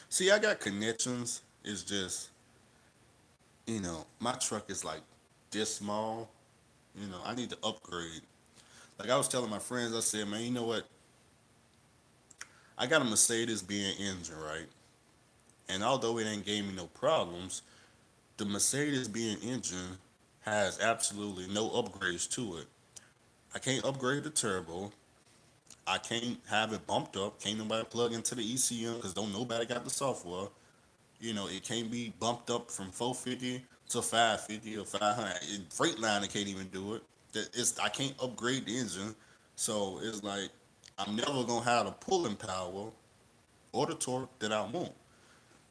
See, I got connections. It's just, my truck is like this small. I need to upgrade. Like I was telling my friends, I said, "Man, you know what? I got a Mercedes Benz engine, right? And although it ain't gave me no problems, the Mercedes Benz engine has absolutely no upgrades to it. I can't upgrade the turbo. I can't have it bumped up. Can't nobody plug into the ECM because don't nobody got the software. It can't be bumped up from 450 to 550 or 500. Freightliner can't even do it. I can't upgrade the engine, so it's like I'm never gonna have the pulling power or the torque that I want.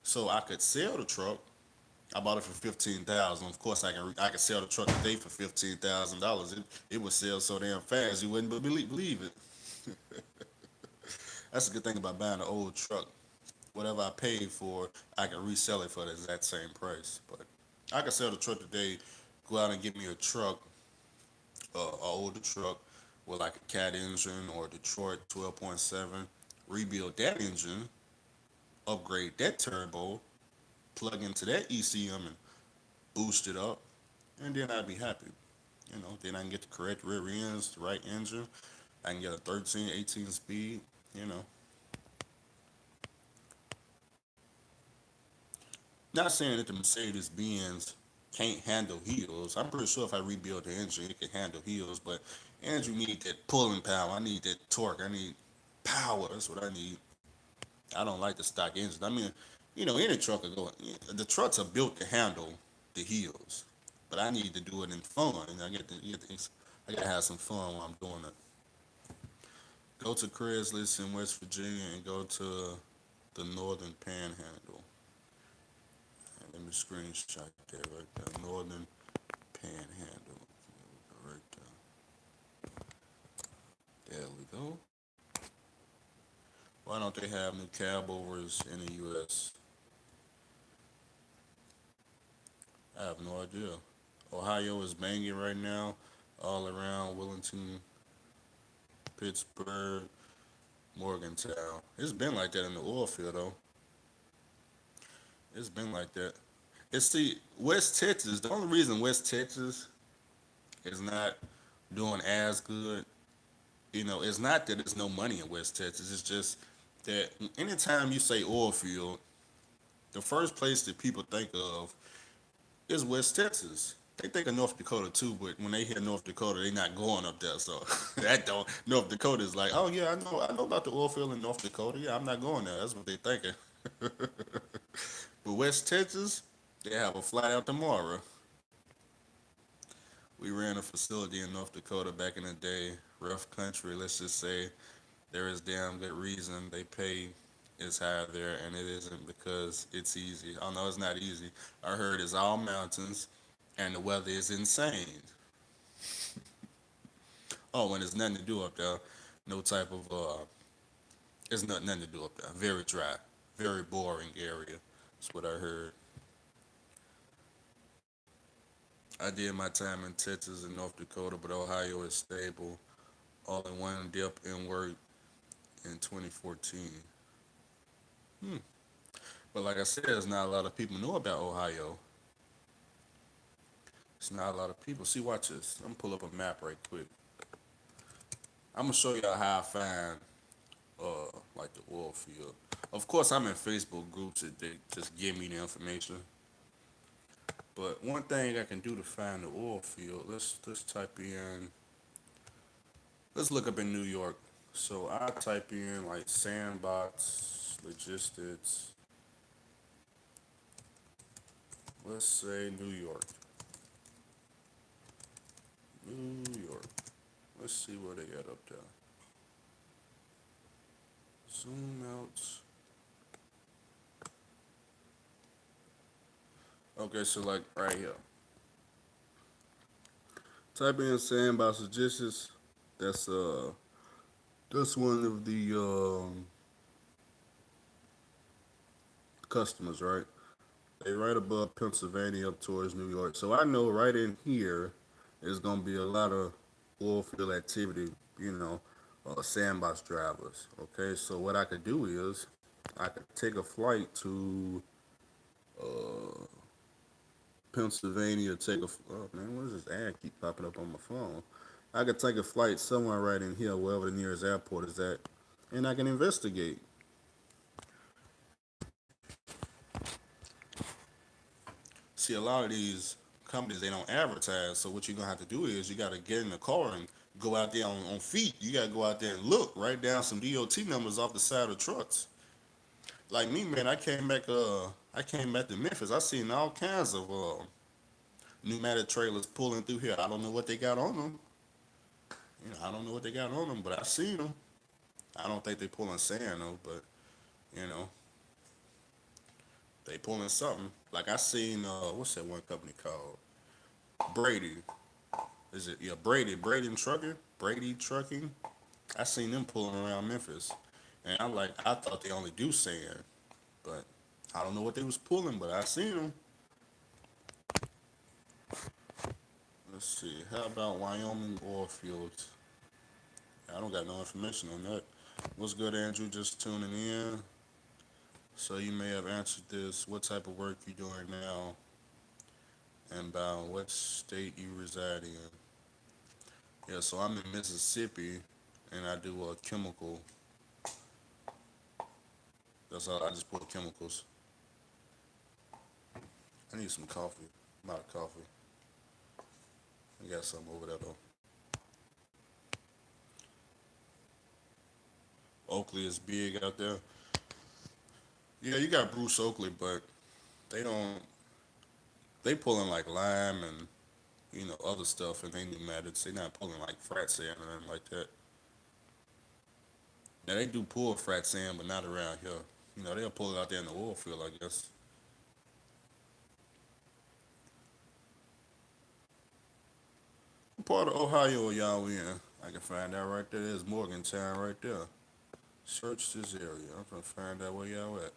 So I could sell the truck. I bought it for 15,000. Of course, I can sell the truck today for $15,000. It would sell so damn fast you wouldn't believe it. That's a good thing about buying an old truck. Whatever I paid for, I can resell it for the exact same price. But I can sell the truck today, go out and get me a truck, an older truck with like a cat engine or a Detroit 12.7, rebuild that engine, upgrade that turbo, plug into that ECM and boost it up, and then I'd be happy. Then I can get the correct rear ends, the right engine. I can get a 13, 18 speed. You know, Not saying that the Mercedes Benz can't handle heels. I'm pretty sure if I rebuild the engine, it can handle heels. But Andrew need that pulling power. I need that torque. I need power. That's what I need. I don't like the stock engine. I mean, any truck will go. The trucks are built to handle the heels, but I need to do it in fun. And I gotta have some fun while I'm doing it. Go to Craigslist in West Virginia and go to the Northern Panhandle. And let me screenshot that right there. Northern Panhandle. Right there. There we go. Why don't they have new cab overs in the U.S.? I have no idea. Ohio is banging right now, all around Wellington, Pittsburgh, Morgantown. It's been like that in the oil field, though. It's been like that. It's the West Texas. The only reason West Texas is not doing as good, it's not that there's no money in West Texas. It's just that anytime you say oil field, the first place that people think of is West Texas. They think of North Dakota too, but when they hear North Dakota, they're not going up there. So that don't North Dakota is like, oh yeah, I know about the oil field in North Dakota. Yeah, I'm not going there. That's what they're thinking. But West Texas, they have a flight out tomorrow. We ran a facility in North Dakota back in the day, rough country. Let's just say there is damn good reason they pay is high there, and it isn't because it's easy. Oh no, it's not easy. I heard it's all mountains, and the weather is insane. Oh, and there's nothing to do up there. No type of There's nothing to do up there. Very dry, very boring area. That's what I heard. I did my time in Texas and North Dakota, but Ohio is stable. All in one dip in work in 2014. Hmm. But like I said, there's not a lot of people know about Ohio. It's not a lot of people. See, watch this. I'm gonna pull up a map right quick. I'm gonna show y'all how I find like the oil field. Of course, I'm in Facebook groups that they just give me the information. But one thing I can do to find the oil field, let's type in. Let's look up in New York. So I type in like sandbox logistics. Let's say New York. New York. Let's see where they at up there. Zoom out. Okay, so like right here. Type in sandbox logistics. That's uh that's one of the customers, right? They right above Pennsylvania up towards New York. So I know right in here is gonna be a lot of oil field activity, sandbox drivers. Okay, so what I could do is I could take a flight to uh, Pennsylvania, oh man, what is this ad keep popping up on my phone? I could take a flight somewhere right in here, wherever the nearest airport is at, and I can investigate. See, a lot of these companies they don't advertise. So what you're gonna have to do is you gotta get in the car and go out there on feet. You gotta go out there and look, write down some DOT numbers off the side of trucks. Like me, man, I came back to Memphis. I seen all kinds of pneumatic trailers pulling through here. I don't know what they got on them. I don't know what they got on them, but I seen them. I don't think they pulling sand though, but you know, they pulling something. Like I seen what's that one company called? Brady. Is it Brady? Brady Trucking? Brady Trucking? I seen them pulling around Memphis. And I thought they only do sand. But I don't know what they was pulling, but I seen them. Let's see. How about Wyoming oil fields? I don't got no information on that. What's good, Andrew? Just tuning in. So you may have answered this. What type of work you doing now? And about what state you reside in? Yeah, so I'm in Mississippi, and I do chemical. That's all. I just put chemicals. I need some coffee. I'm out of coffee. I got some over there though. Oakley is big out there. Yeah, you got Bruce Oakley, but they don't. They pulling like lime and other stuff, and they pneumatics. They not pulling like frat sand or anything like that. Now they do pull frat sand, but not around here. They'll pull it out there in the oil field, I guess. What part of Ohio are y'all in? I can find out right there. There's Morgantown right there. Search this area. I'm gonna find out where y'all at.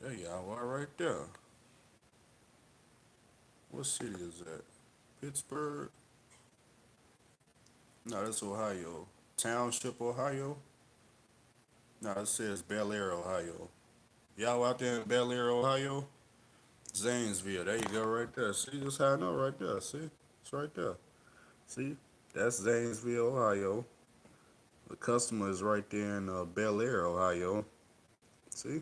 There y'all are right there. What city is that? Pittsburgh? No, that's Ohio. Township, Ohio? No, it says Bel Air, Ohio. Y'all out there in Bel Air, Ohio? Zanesville. There you go, right there. See, that's how I know right there. See? It's right there. See? That's Zanesville, Ohio. The customer is right there in Bel Air, Ohio. See?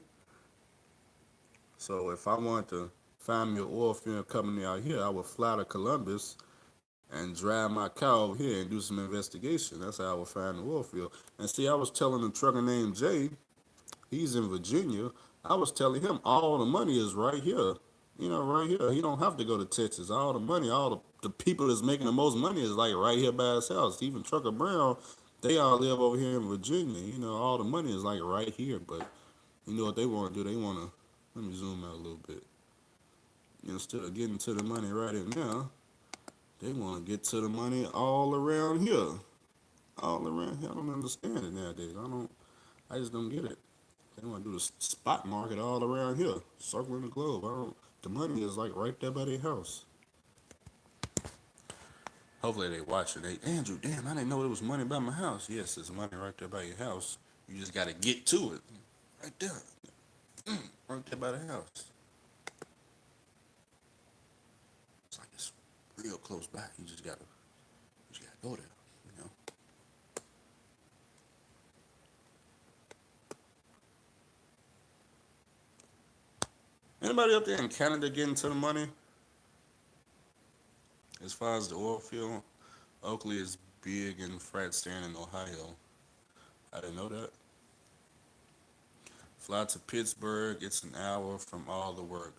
So if I want to find me an oil field company out here, I would fly to Columbus and drive my car over here and do some investigation. That's how I would find the oil field. And see, I was telling a trucker named Jay, he's in Virginia. I was telling him all the money is right here. Right here. He don't have to go to Texas. All the money, all the people that's making the most money is like right here by his house. Even Trucker Brown, they all live over here in Virginia. All the money is like right here. But you know what they want to do? They want to, let me zoom out a little bit. Instead of getting to the money right in now, they want to get to the money all around here. All around here. I don't understand it nowadays. I just don't get it. They want to do the spot market all around here, circling the globe. I don't. The money is like right there by their house. Hopefully they watch it. They Andrew, damn, I didn't know there was money by my house. Yes, there's money right there by your house. You just got to get to it. Right there, right there by the house. It's like it's real close by. You just gotta go there. You know. Anybody up there in Canada getting to the money? As far as the oil field, Oakley is big in frac sand in Ohio. I didn't know that. Fly to Pittsburgh. It's an hour from all the work.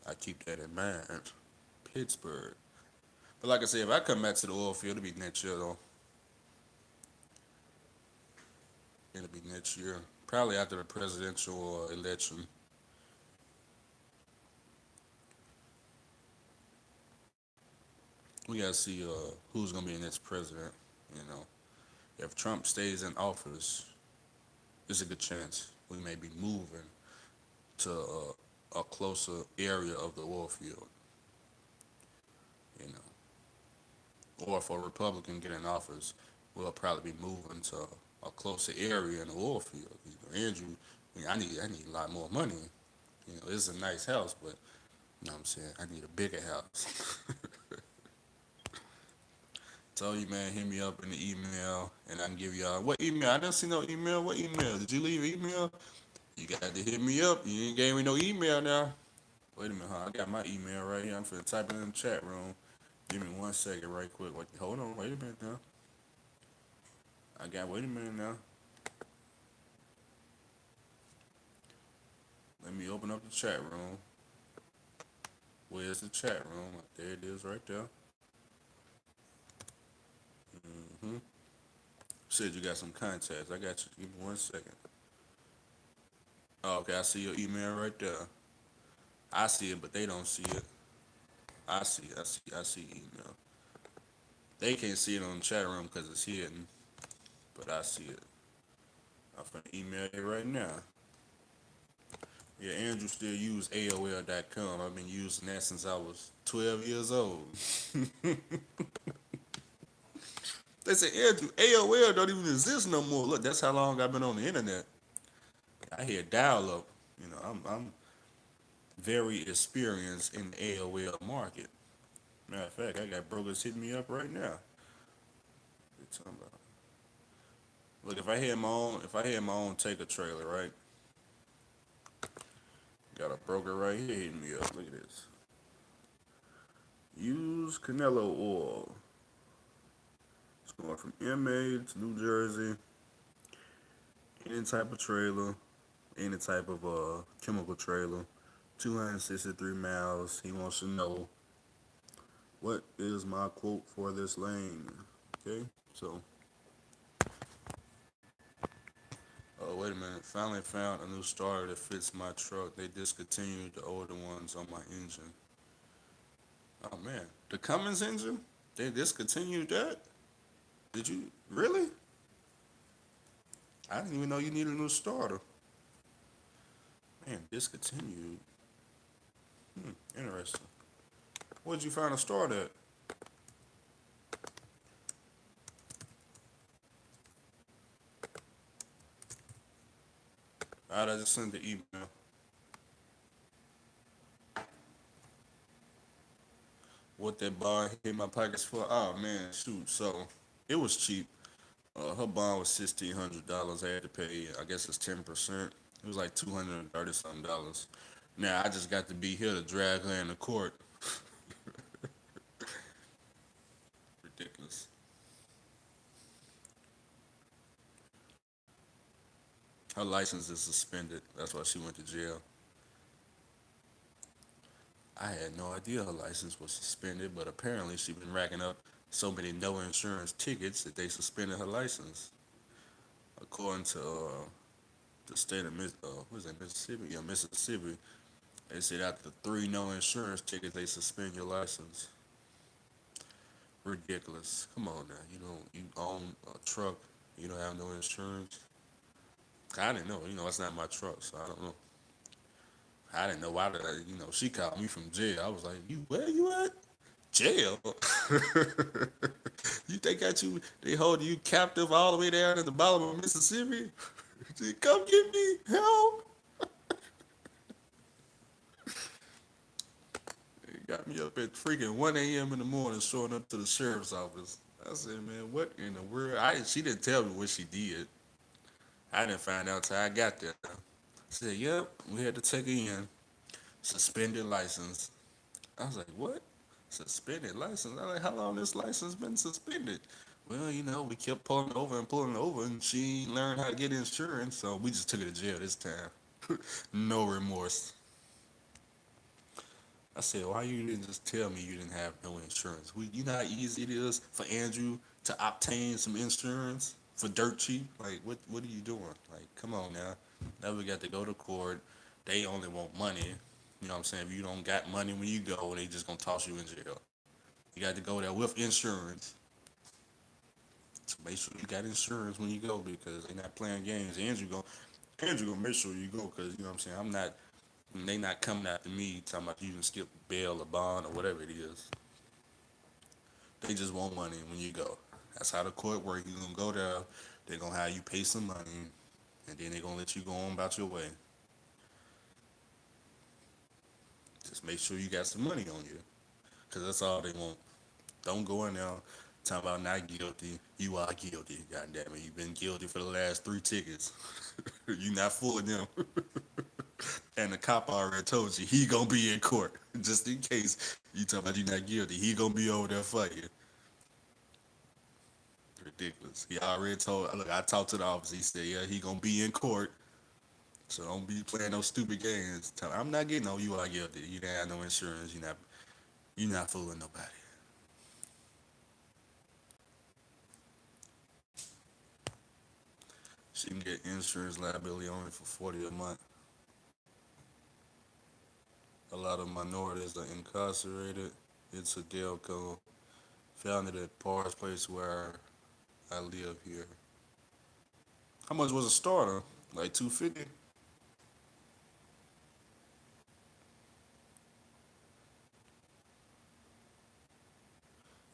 I keep that in mind. Pittsburgh. But like I said, if I come back to the oil field, it'll be next year though. It'll be next year. Probably after the presidential election. We gotta see who's gonna be the next president. You know, if Trump stays in office, there's a good chance we may be moving to a closer area of the oil field. You know, or if a Republican get in office, we'll probably be moving to a closer area in the oil field. You know, Andrew, I need a lot more money. You know, it's a nice house, but you know what I'm saying, I need a bigger house. Told you, man, hit me up in the email, and I can give y'all what email. I didn't see no email. What email? Did you leave email? You got to hit me up. You ain't gave me no email now. Wait a minute, huh? I got my email right here. I'm finna type it in the chat room. Give me 1 second, right quick. Wait, hold on. Wait a minute now. Wait a minute now. Let me open up the chat room. Where's the chat room? There it is, right there. Mm-hmm. Said you got some contacts. I got you. Give me 1 second. Oh, okay, I see your email right there. I see it, but they don't see it. I see email. They can't see it on the chat room because it's hidden, but I see it. I'm finna email you right now. Yeah, Andrew still use AOL.com. I've been using that since I was 12 years old. They say, Andrew, AOL don't even exist no more. Look, that's how long I've been on the internet. I hear dial up. You know, I'm very experienced in the AOL market. Matter of fact, I got brokers hitting me up right now. They talking about, look, if I had my own take a trailer, right? Got a broker right here hitting me up. Look at this. Use Canelo oil. It's going from MA to New Jersey. Any type of trailer, any type of chemical trailer. 263 miles. He wants to know what is my quote for this lane. Okay, so oh wait a minute. Finally found a new starter that fits my truck. They discontinued the older ones on my engine. Oh man, the Cummins engine? They discontinued that? Did you really? I didn't even know you needed a new starter. Man, discontinued. Interesting. Where'd you find a starter at? Alright, I just sent the email. What that bond hit my pockets for? Oh man, shoot. So it was cheap. Her bond was $1,600. I had to pay, I guess it's 10%. It was like $230 something. Now I just got to be here to drag her into court. Ridiculous. Her license is suspended. That's why she went to jail. I had no idea her license was suspended, but apparently she been racking up so many no insurance tickets that they suspended her license. According to the state of what is that, Mississippi? Yeah, Mississippi. They said after 3 no insurance tickets, they suspend your license. Ridiculous. Come on now. You know, you own a truck. You don't have no insurance. I didn't know. It's not my truck, so I don't know. I didn't know why. She called me from jail. I was like, "You where you at? Jail? You think that they hold you captive all the way down at the bottom of Mississippi? Come get me help!" They got me up at freaking 1 a.m. in the morning, showing up to the sheriff's office. I said, "Man, what in the world?" She didn't tell me what she did. I didn't find out till I got there. She said, "Yep, we had to take her in. Suspended license." I was like, "What? Suspended license?" I was like, "How long this license been suspended?" Well, we kept pulling over, and she ain't learned how to get insurance, so we just took her to jail this time. No remorse. I said, "Why you didn't just tell me you didn't have no insurance? You know how easy it is for Andrew to obtain some insurance for dirt cheap? Like, what are you doing? Like, come on now. Now we got to go to court. They only want money. You know what I'm saying? If you don't got money when you go, they just gonna toss you in jail. You got to go there with insurance. So make sure you got insurance when you go because they not playing games. Andrew gonna make sure you go because you know what I'm saying. I'm not. They not coming after me talking about you can skip bail or bond or whatever it is. They just want money when you go. That's how the court works. You gonna go there. They're gonna have you pay some money, and then they're gonna let you go on about your way. Just make sure you got some money on you, cause that's all they want. Don't go in there talking about not guilty. You are guilty. God damn it, you've been guilty for the last 3 tickets. You not fooling them. And the cop already told you he gonna be in court just in case you talk about you not guilty. He gonna be over there for you. Ridiculous. He already told. Look, I talked to the officer. He said, yeah, he gonna be in court. So don't be playing those stupid games. I'm not getting on you. Are guilty. You didn't have no insurance. You not fooling nobody. She can get insurance liability only for 40 a month. A lot of minorities are incarcerated. It's a Delco founded at Parr's Place where I live here. How much was a starter? Like 250.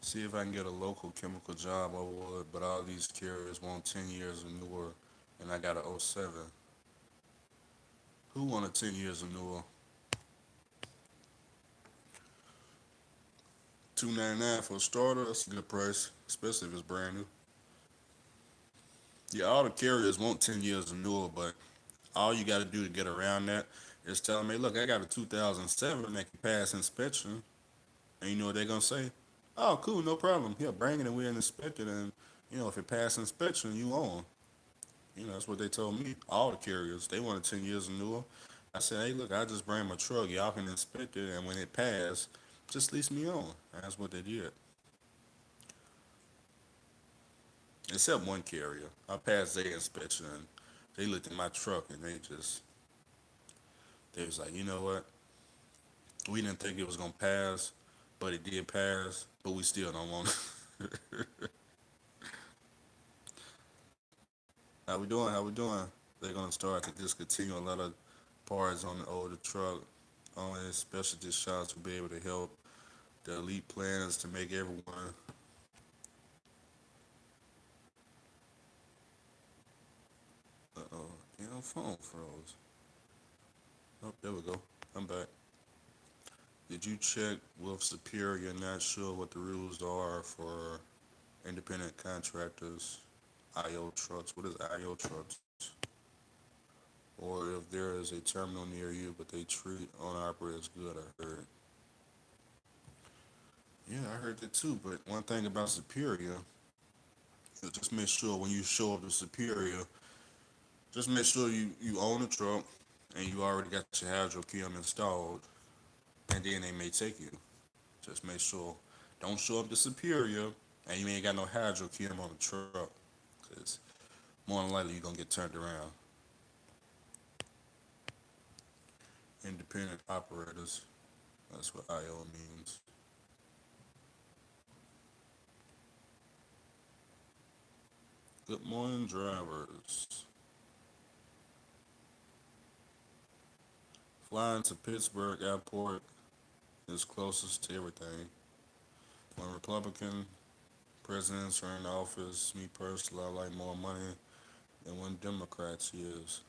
See if I can get a local chemical job I would, but all these carriers want 10 years or newer, and I got a '07. Who wanted 10 years or newer? 299 for a starter. That's a good price, especially if it's brand new. Yeah, all the carriers want 10 years or newer, but all you got to do to get around that is tell them, hey, look, I got a 2007 that can pass inspection. And you know what they're going to say? Oh, cool, no problem. Yeah, bring it and we'll inspect it. And, if it passes inspection, you own. That's what they told me. All the carriers, they wanted 10 years or newer. I said, hey, look, I just bring my truck. Y'all can inspect it. And when it passed, just lease me on. And that's what they did. Except one carrier. I passed their inspection. And they looked at my truck and they was like, you know what? We didn't think it was going to pass, but it did pass. But we still don't want it. How we doing? How we doing? They're gonna start to discontinue a lot of parts on the older truck. Only specialty shops will be able to help. The elite plan is to make everyone. Uh-oh, damn phone froze. Oh, there we go. I'm back. Did you check with Superior? Not sure what the rules are for independent contractors, IO trucks. What is IO trucks? Or if there is a terminal near you, but they treat owner operators good. I heard. Yeah, I heard that too. But one thing about Superior, just make sure when you show up to Superior, just make sure you own a truck and you already got your hydrochem installed, and then they may take you. Just make sure. Don't show up to Superior and you ain't got no hydrochem on the truck, because more than likely you're gonna get turned around. Independent operators. That's what IO means. Good morning, drivers. Flying to Pittsburgh Airport is closest to everything. When Republican presidents are in office, me personally, I like more money than when Democrats is.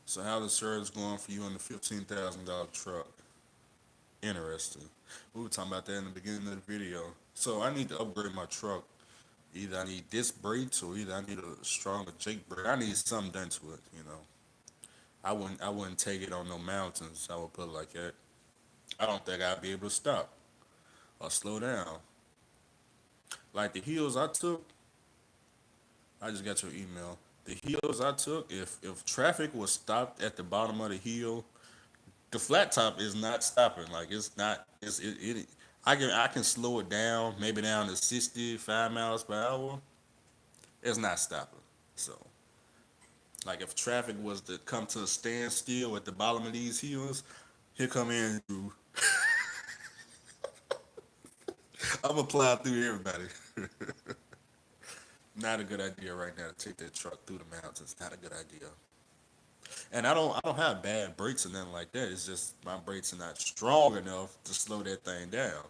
So how the surge going for you in the $15,000 truck? Interesting. We were talking about that in the beginning of the video. So I need to upgrade my truck. Either I need disc brakes or either I need a stronger Jake brake. I need something done to it. I wouldn't take it on no mountains. I would put it like that. I don't think I'd be able to stop or slow down. Like the hills I took, I just got your email. The hills I took, if traffic was stopped at the bottom of the hill, the flat top is not stopping. Like it's not. It. I can slow it down, maybe down to 65 miles per hour. It's not stopping. So like if traffic was to come to a standstill at the bottom of these hills, here come Andrew. I'm gonna plow through everybody. Not a good idea right now to take that truck through the mountains. Not a good idea. And I don't have bad brakes or nothing like that. It's just my brakes are not strong enough to slow that thing down.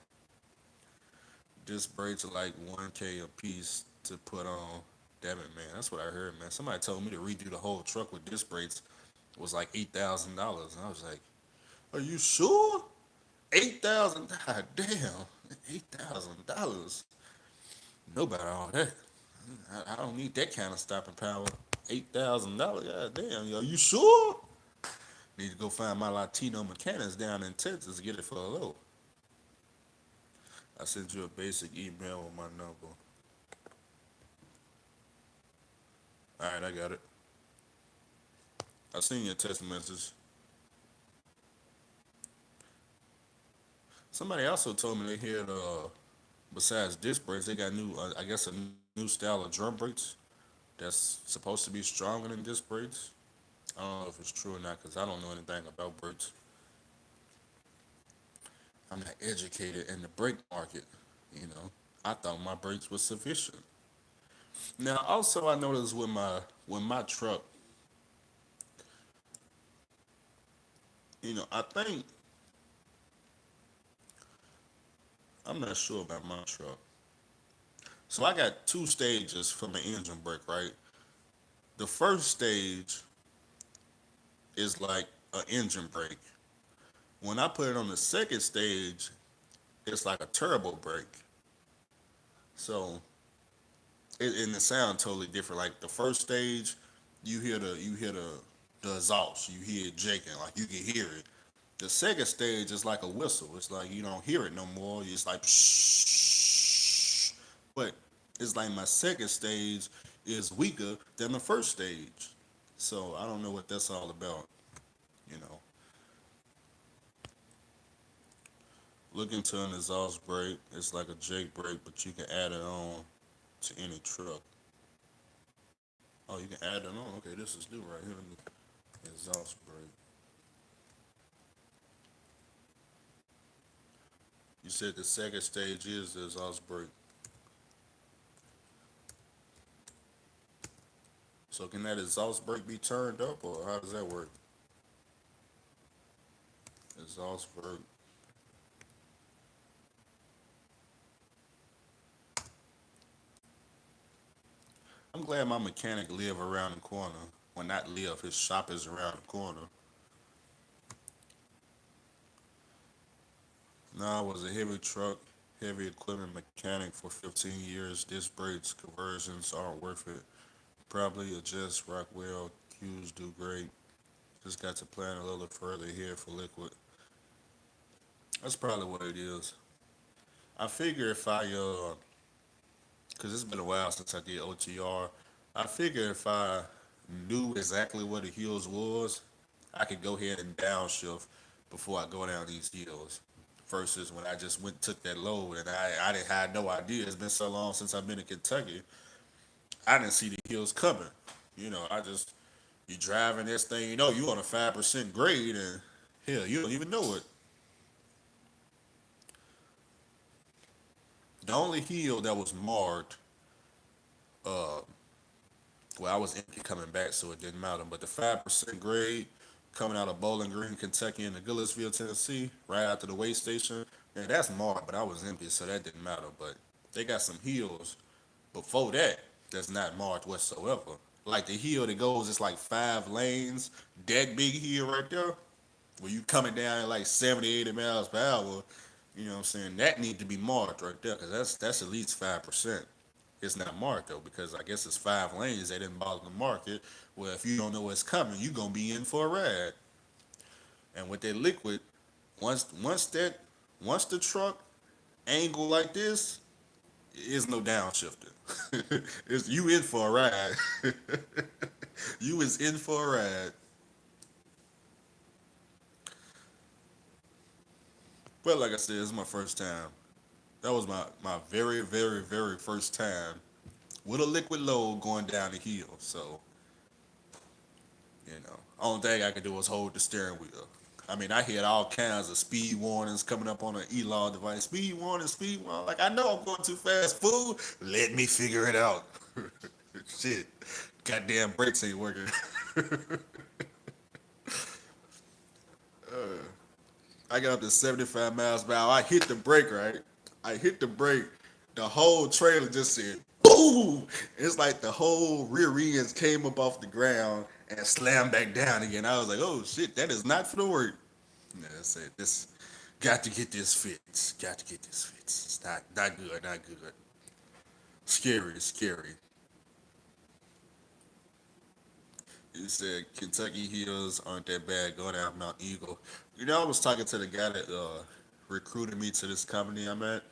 Disc brakes are like 1K a piece to put on. Damn it, man. That's what I heard, man. Somebody told me to redo the whole truck with disc brakes was like $8,000. And I was like, are you sure? 8,000? God damn. $8,000. Nobody all that. I don't need that kind of stopping power. $8,000. God damn. Are you sure? Need to go find my Latino mechanics down in Texas to get it for a low. I sent you a basic email with my number. Alright, I got it. I seen your text message. Somebody also told me they had besides disc brakes, they got new I guess a new style of drum brakes that's supposed to be stronger than disc brakes. I don't know if it's true or not because I don't know anything about brakes. I'm not educated in the brake market, you know. I thought my brakes were sufficient. Now also I noticed with my truck, I think I'm not sure about my truck. So I got two stages for the engine brake, right? The first stage is like an engine brake. When I put it on the second stage, it's like a turbo brake. So and the sound totally different. Like the first stage, you hear the exhaust, you hear it jaking, like you can hear it. The second stage is like a whistle. It's like you don't hear it no more. It's like shh. But it's like my second stage is weaker than the first stage. So I don't know what that's all about. You know, look into an exhaust brake. It's like a Jake brake, but you can add it on to any truck. Oh, you can add it on. Okay, this is new right here. Exhaust brake. You said the second stage is the exhaust brake. So can that exhaust brake be turned up, or how does that work? Exhaust brake. I'm glad my mechanic live around the corner. Well, not live. His shop is around the corner. Now I was a heavy truck, heavy equipment mechanic for 15 years. Disc brakes conversions aren't worth it. Probably adjust Rockwell. Q's do great. Just got to plan a little further here for liquid. That's probably what it is. I figure if cause it's been a while since I did OTR. I figure if I knew exactly what the hills was, I could go ahead and downshift before I go down these hills. Versus when I just went took that load and I didn't had no idea. It's been so long since I've been in Kentucky. I didn't see the hills coming. I just you driving this thing, you on a 5% grade and hell, you don't even know it. The only hill that was marked, well, I was empty coming back, so it didn't matter. But the 5% grade coming out of Bowling Green, Kentucky, into Gillisville, Tennessee, right after the weigh station, yeah, that's marked, but I was empty, so that didn't matter. But they got some hills before that that's not marked whatsoever. Like the hill that goes, it's like 5 lanes. That big hill right there, where you coming down at like 70, 80 miles per hour, you know what I'm saying? That need to be marked right there, because that's at least 5%. It's not marked though, because I guess it's 5 lanes. They didn't bother to mark it. Well, if you don't know what's coming, you gonna be in for a ride. And with that liquid, once the truck angle like this, is no downshifting. It's you in for a ride. You is in for a ride. But like I said, it's my first time. That was my very, very, very first time with a liquid load going down the hill. So, only thing I could do was hold the steering wheel. I mean, I had all kinds of speed warnings coming up on an e-law device. Speed warning, speed warning. Like, I know I'm going too fast. Fool, let me figure it out. Shit. Goddamn brakes ain't working. I got up to 75 miles per hour. I hit the brake, right? I hit the brake. The whole trailer just said, boom! It's like the whole rear ends came up off the ground and slammed back down again. I was like, oh shit, that is not for the work. Yeah, I said, this, got to get this fixed. Got to get this fixed. It's not good, not good. Scary, scary. He said Kentucky hills aren't that bad. Go down Mount Eagle. I was talking to the guy that recruited me to this company I'm at,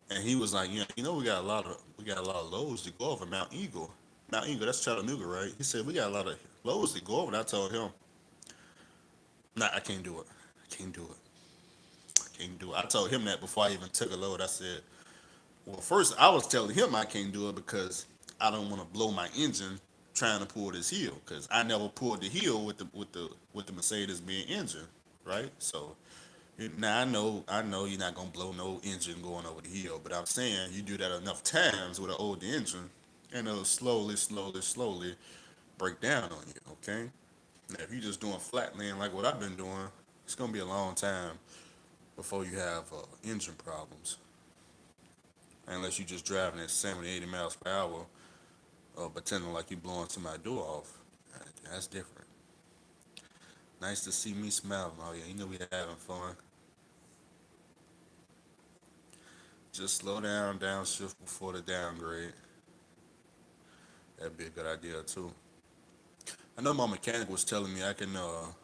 and he was like, we got a lot of loads to go over Mount Eagle. Mount Eagle, that's Chattanooga, right? He said we got a lot of loads to go over. And I told him, nah, I can't do it. I can't do it. I can't do it. I told him that before I even took a load. I said, well, first I was telling him I can't do it because I don't want to blow my engine trying to pull this hill because I never pulled the hill with the Mercedes being engine, right? So now I know you're not gonna blow no engine going over the hill, but I'm saying you do that enough times with an old engine, and it'll slowly, slowly, slowly break down on you. Okay. Now if you're just doing flat land like what I've been doing, it's gonna be a long time before you have engine problems, unless you're just driving at 70, 80 miles per hour, pretending like you're blowing somebody's door off. That's different. Nice to see me smiling. Oh yeah, we having fun. Just slow down, downshift before the downgrade. That'd be a good idea too. I know my mechanic was telling me I can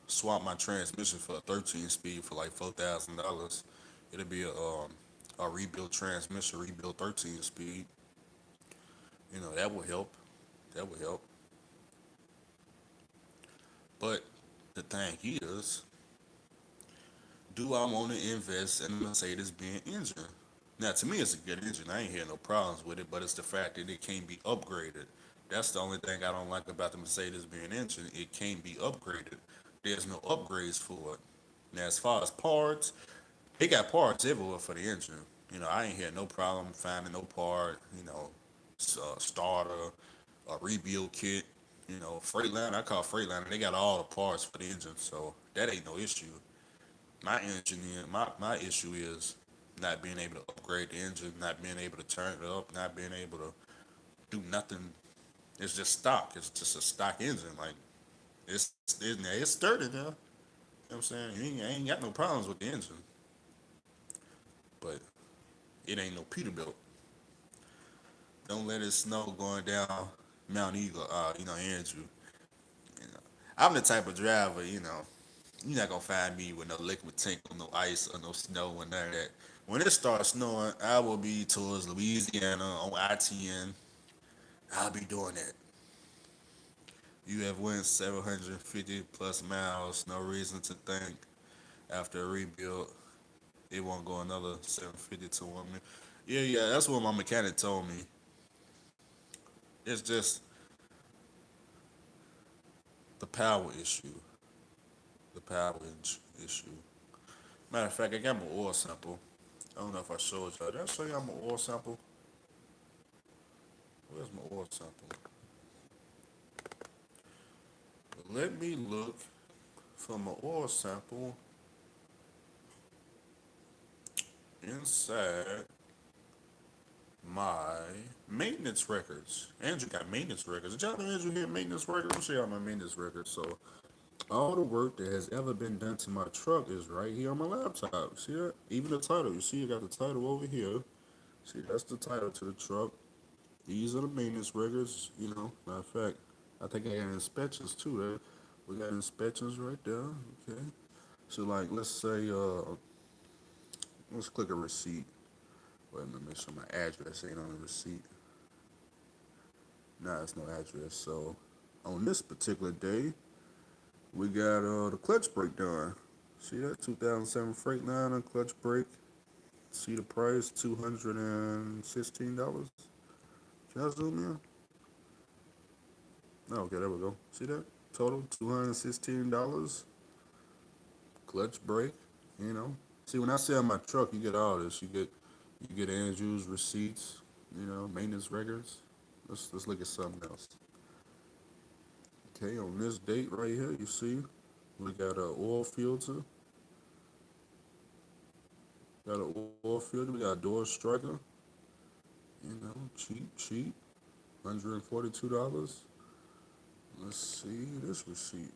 swap my transmission for a 13 speed for like $4,000. It'll be a rebuilt transmission, rebuilt 13 speed. That will help. That will help. But the thing is, do I want to invest in a Mercedes Benz engine? Now, to me, it's a good engine. I ain't had no problems with it, but it's the fact that it can't be upgraded. That's the only thing I don't like about the Mercedes Benz engine. It can't be upgraded. There's no upgrades for it. Now, as far as parts, they got parts everywhere for the engine. I ain't had no problem finding no part, starter, a rebuild kit. Freightliner, I call Freightliner, they got all the parts for the engine, so that ain't no issue. My issue is not being able to upgrade the engine, not being able to turn it up, not being able to do nothing. It's just stock. It's just a stock engine. Like it's sturdy now. You know what I'm saying? I ain't got no problems with the engine, but it ain't no Peterbilt. Don't let it snow going down Mount Eagle. Andrew. You know, I'm the type of driver. You're not gonna find me with no liquid tank or no ice or no snow and none of that. When it starts snowing, I will be towards Louisiana on I-10. I'll be doing that. You have went 750 plus miles. No reason to think after a rebuild it won't go another 750 to 1 minute. Yeah, yeah, that's what my mechanic told me. It's just the power issue. The power issue. Matter of fact, I got my oil sample. I don't know if I showed y'all. Did I show y'all my oil sample? Where's my oil sample? Let me look for my oil sample inside my maintenance records. Andrew got maintenance records. Did y'all know Andrew had maintenance records? I'll show y'all my maintenance records. So all the work that has ever been done to my truck is right here on my laptop. See that? Even the title. You see, you got the title over here. See, that's the title to the truck. These are the maintenance records. Matter of fact, I think I got inspections too. There, we got inspections right there. Okay. So like, let's say, let's click a receipt. Wait a minute, make sure my address ain't on the receipt. Nah, it's no address. So on this particular day, we got the clutch brake done. See that 2007 Freightliner clutch brake. See the price, $216. Can I zoom in? Oh, okay, there we go. See that? Total $216. Clutch brake. You know. See, when I sell my truck, you get all this. You get Andrew's receipts. Maintenance records. Let's look at something else. Okay, on this date right here, you see, we got a oil filter. Got an oil filter. We got a door striker. Cheap. $142. Let's see this receipt.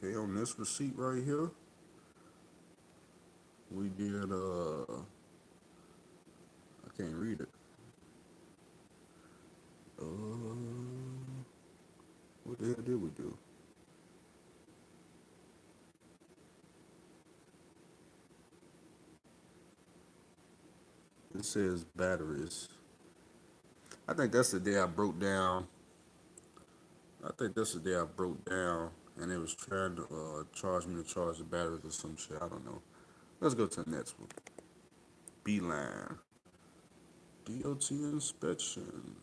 Okay, on this receipt right here, we did I can't read it. What the hell did we do? It says batteries. I think that's the day I broke down. I think that's the day I broke down, and it was trying to charge me to charge the batteries or some shit. I don't know. Let's go to the next one. Beeline. DOT inspection.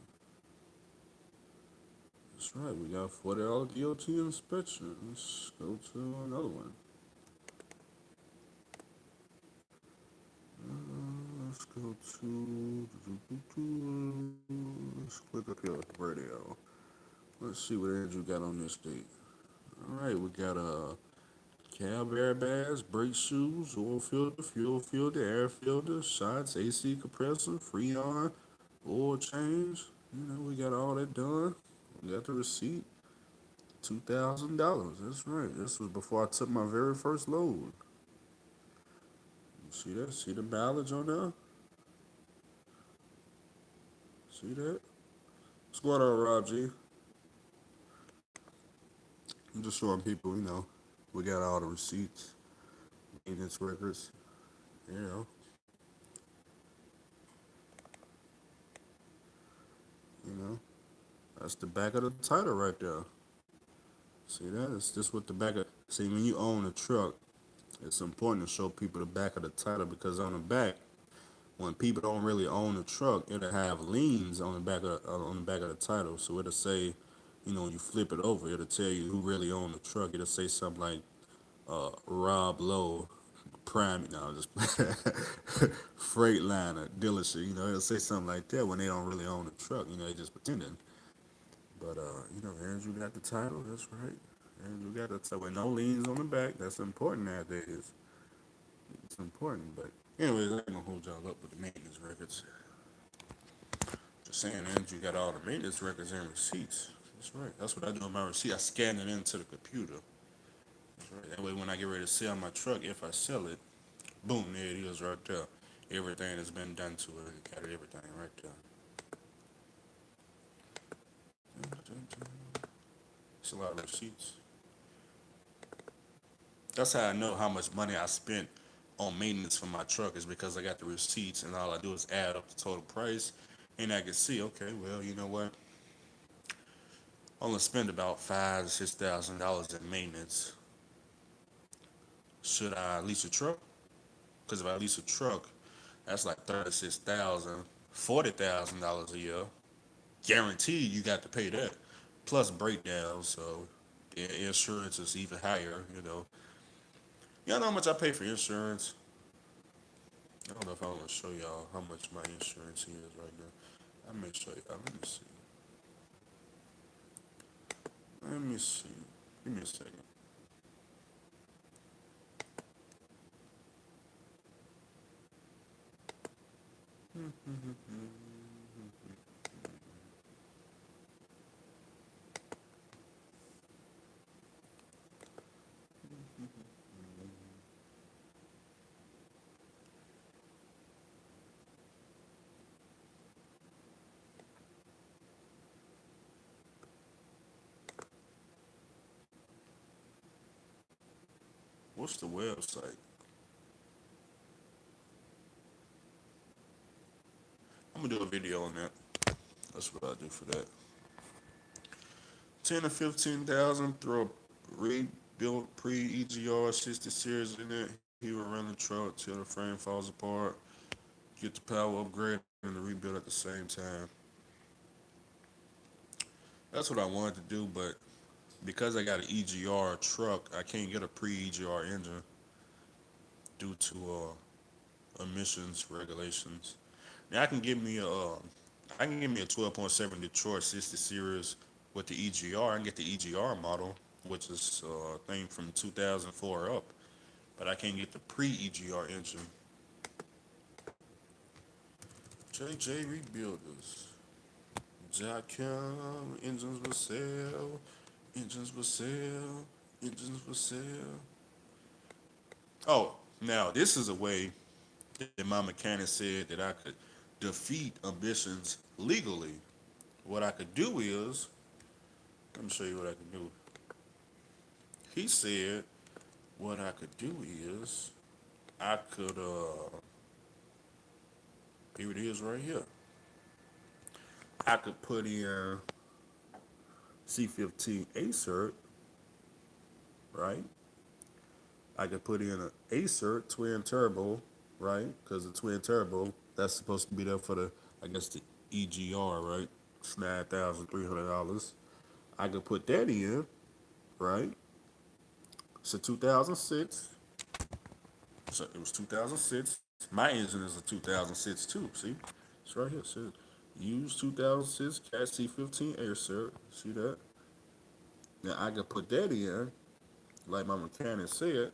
That's right. We got $40 DOT inspection. Let's go to another one. Let's go to. Let's click up here. Radio. Let's see what Andrew got on this date. All right, we got cab airbags, brake shoes, oil filter, fuel filter, air filter, shots, AC compressor, Freon, oil change. We got all that done. We got the receipt. $2,000. That's right. This was before I took my very first load. You see that? See the mileage on there? See that? What's going on, Rob G? I'm just showing people, we got all the receipts, maintenance records, you know, you know. That's the back of the title right there. See that? It's just with the back of. See, when you own a truck, it's important to show people the back of the title because on the back, when people don't really own the truck, it'll have liens on the back of the title. So it'll say, when you flip it over, it'll tell you who really owned the truck. It'll say something like Rob Lowe, Prime, just Freightliner dealership. It'll say something like that when they don't really own the truck. They just pretending. But Andrew got the title. That's right. Andrew got the title with no liens on the back. That's important nowadays. It's important, but anyways, I ain't gonna hold y'all up with the maintenance records. Just saying, Andrew got all the maintenance records and receipts. That's right. That's what I do on my receipt. I scan it into the computer. That's right. That way, when I get ready to sell my truck, if I sell it, boom, there it is right there. Everything has been done to it. Got everything right there. It's a lot of receipts. That's how I know how much money I spent on maintenance for my truck is because I got the receipts and all I do is add up the total price and I can see, okay, well, you know what? I'm gonna spend about $5,000 to $6,000 in maintenance. Should I lease a truck? Because if I lease a truck, that's like 36,000, $40,000 a year. Guaranteed you got to pay that. Plus breakdowns, so the insurance is even higher, Y'all know how much I pay for insurance? I don't know if I want to show y'all how much my insurance is right now. I may show y'all. Let me see. Let me see. Give me a second. What's the website? I'm gonna do a video on that. That's what I do for that. 10 to 15,000. Throw a rebuilt pre-EGR 60 series in it. He will run the truck till the frame falls apart. Get the power upgrade and the rebuild at the same time. That's what I wanted to do, but because I got an EGR truck, I can't get a pre-EGR engine due to emissions regulations. Now I can give me a 12.7 Detroit 60 series with the EGR. I can get the EGR model, which is a thing from 2004 up, but I can't get the pre-EGR engine. JJ Rebuilders. .com, engines for sale, engines for sale, engines for sale. Oh, now this is a way that my mechanic said that I could defeat emissions legally. What I could do is, let me show you what I can do. He said what I could do is I could here it is right here. I could put in C15 Acert, right? I could put in an Acert twin turbo, right? Because the twin turbo, that's supposed to be there for the, I guess, the EGR, right? It's $9,300. I could put that in, right? It's a 2006. So it was 2006. My engine is a 2006 too. See, it's right here. See, used 2006 Cat C15 Air Cert. See that? Now I could put that in, like my mechanic said.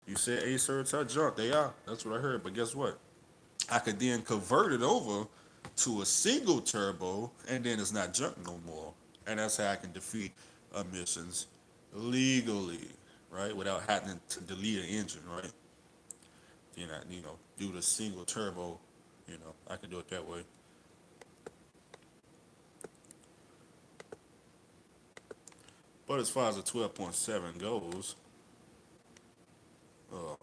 You said Air Certs are junk. They are. That's what I heard. But guess what? I could then convert it over to a single turbo, and then it's not junk no more. And that's how I can defeat emissions legally, right? Without having to delete an engine, right? Then I, do the single turbo. I can do it that way. But as far as the 12.7 goes, um,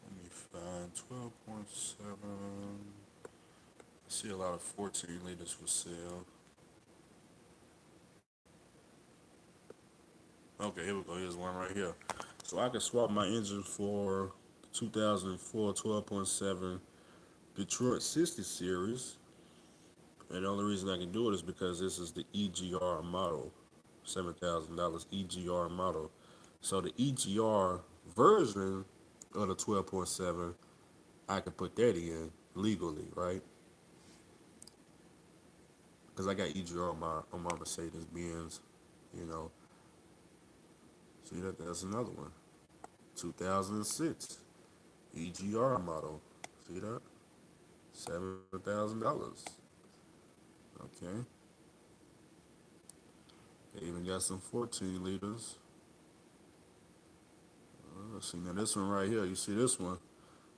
let me find 12.7. I see a lot of 14 liters for sale. Okay, here we go. Here's one right here. So I can swap my engine for 2004 12.7 Detroit 60 series. And the only reason I can do it is because this is the EGR model, $7,000 EGR model. So the EGR version of the 12.7, I could put that in legally, right? Because I got EGR on my Mercedes Benz, you know. See that? That's another one. 2006 EGR model. See that? $7,000. Okay. They even got some 14 liters. See now this one right here. You see this one?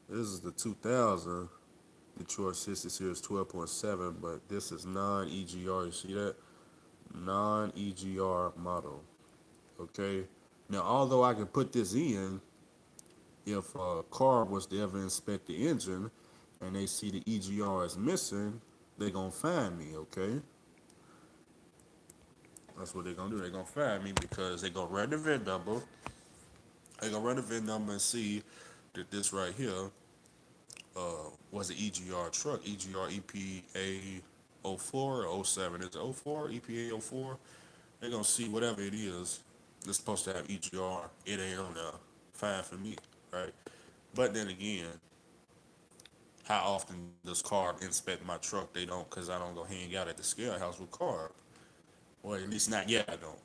This is the 2000 Detroit 60 Series 12.7, but this is non-EGR. You see that? Non-EGR model. Okay. Now, although I can put this in, if a car was to ever inspect the engine and they see the EGR is missing, they're gonna find me. Okay. That's what they're gonna do. They're gonna find me because they're gonna run the VIN number. They're gonna run the VIN number and see that this right here was an EGR truck, EGR EPA 04 or 07. Is it 04, EPA 04? They're gonna see whatever it is, It's supposed to have EGR. It ain't on there. Fine for me, right? But then again, how often does Carb inspect my truck? They don't, cause I don't go hang out at the scale house with Carb. Or at least not yet. I don't.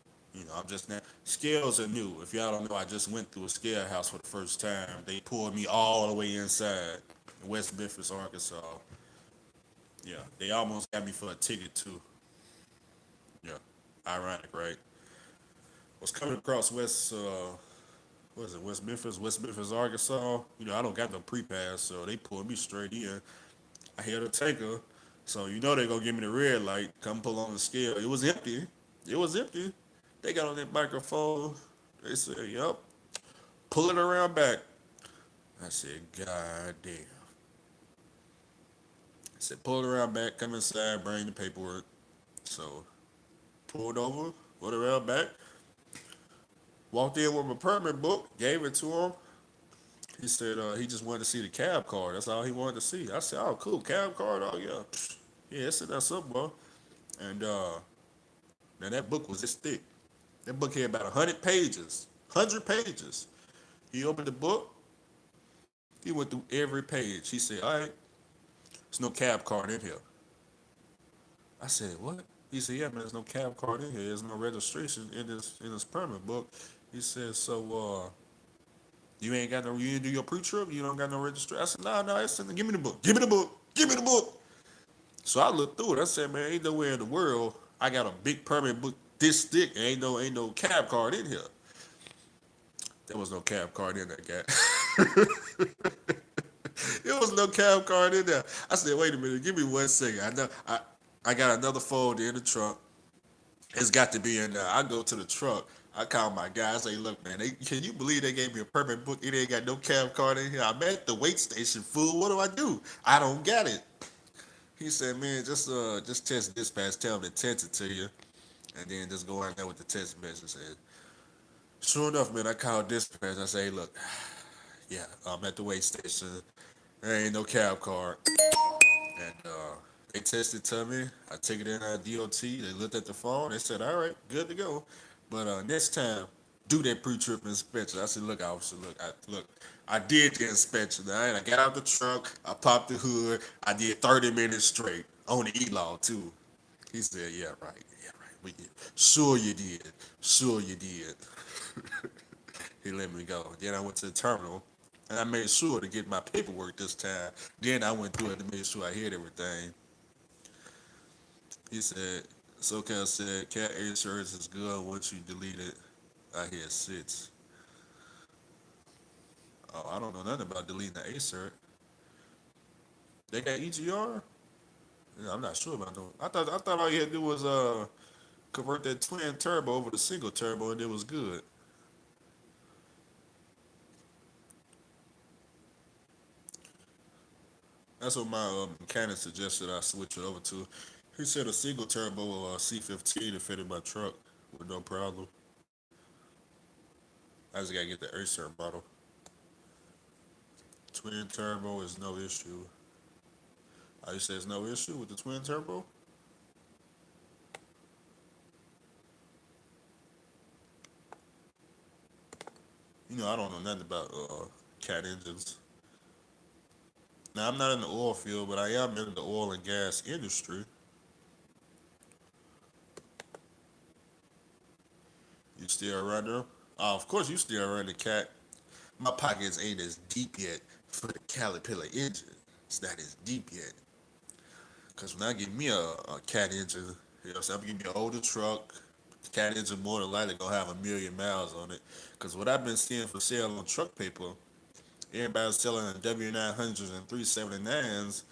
I'm just now. Scales are new. If y'all don't know, I just went through a scale house for the first time. They pulled me all the way inside West Memphis, Arkansas. Yeah, they almost got me for a ticket too. Yeah, ironic, right? Was coming across what is it, West Memphis, Arkansas. I don't got no pre-pass, so they pulled me straight in. I hit a tanker, so they gonna give me the red light. Come pull on the scale. It was empty. It was empty. They got on that microphone. They said, "Yup, pull it around back." I said, "God damn." I said, "Pull it around back. Come inside. Bring the paperwork." So pulled over, pulled around back. Walked in with my permit book. Gave it to him. He said he just wanted to see the cab card. That's all he wanted to see. I said, "Oh, cool, cab card. Oh yeah, yeah, it's in there somewhere." And now that book was this thick. That book had about 100 pages. 100 pages. He opened the book. He went through every page. He said, "All right, there's no cab card in here." I said, "What?" He said, "Yeah, man, there's no cab card in here. There's no registration in this permit book." He said, "So you didn't do your pre-trip. You don't got no registration." I said, "No, no, it's in the, give me the book. Give me the book. Give me the book." So I looked through it. I said, "Man, ain't nowhere in the world I got a big permit book this thick. And ain't no cab card in here." There was no cab card in that guy. There was no cab card in there. I said, "Wait a minute, give me 1 second. I know I got another folder in the trunk. It's got to be in there." I go to the truck. I call my guy. I say, "Look, man, can you believe they gave me a permit book? It ain't got no cab card in here. I'm at the wait station, fool. What do I do? I don't got it." He said, "Man, just test dispatch. Tell them to text it to you, and then just go out there with the text message." And sure enough, man, I called dispatch. I say, "Hey, look, yeah, I'm at the wait station. There ain't no cab card." And they texted to me. I take it in at DOT. They looked at the phone. They said, "All right, good to go. But next time, do that pre-trip inspection." I said, "Look, officer, I did the inspection. All right, I got out the truck. I popped the hood. I did 30 minutes straight on the E-law too." He said, "Yeah, right. Yeah, right. We did. Sure you did. Sure you did." He let me go. Then I went to the terminal, and I made sure to get my paperwork this time. Then I went through it to make sure I had everything. He said, SoCal said, "Cat insurance is good once you delete it." I hear sits. Oh, I don't know nothing about deleting the Acert. They got EGR? Yeah, I'm not sure about them. I thought all you had to do was convert that twin turbo over to single turbo and it was good. That's what my mechanic suggested I switch it over to. He said a single turbo C15 to fit in my truck with no problem. I just gotta get the Acer model. Twin turbo is no issue. I say it's no issue with the twin turbo. I don't know nothing about cat engines. Now I'm not in the oil field, but I am in the oil and gas industry. You still run them? Of course you still run the cat. My pockets ain't as deep yet for the Caterpillar engine. It's not as deep yet. Cause when I get me a cat engine, so I'm getting me an older truck. The cat engine more than likely gonna have 1,000,000 miles on it. Cause what I've been seeing for sale on truck paper, everybody's selling W900s and 379s,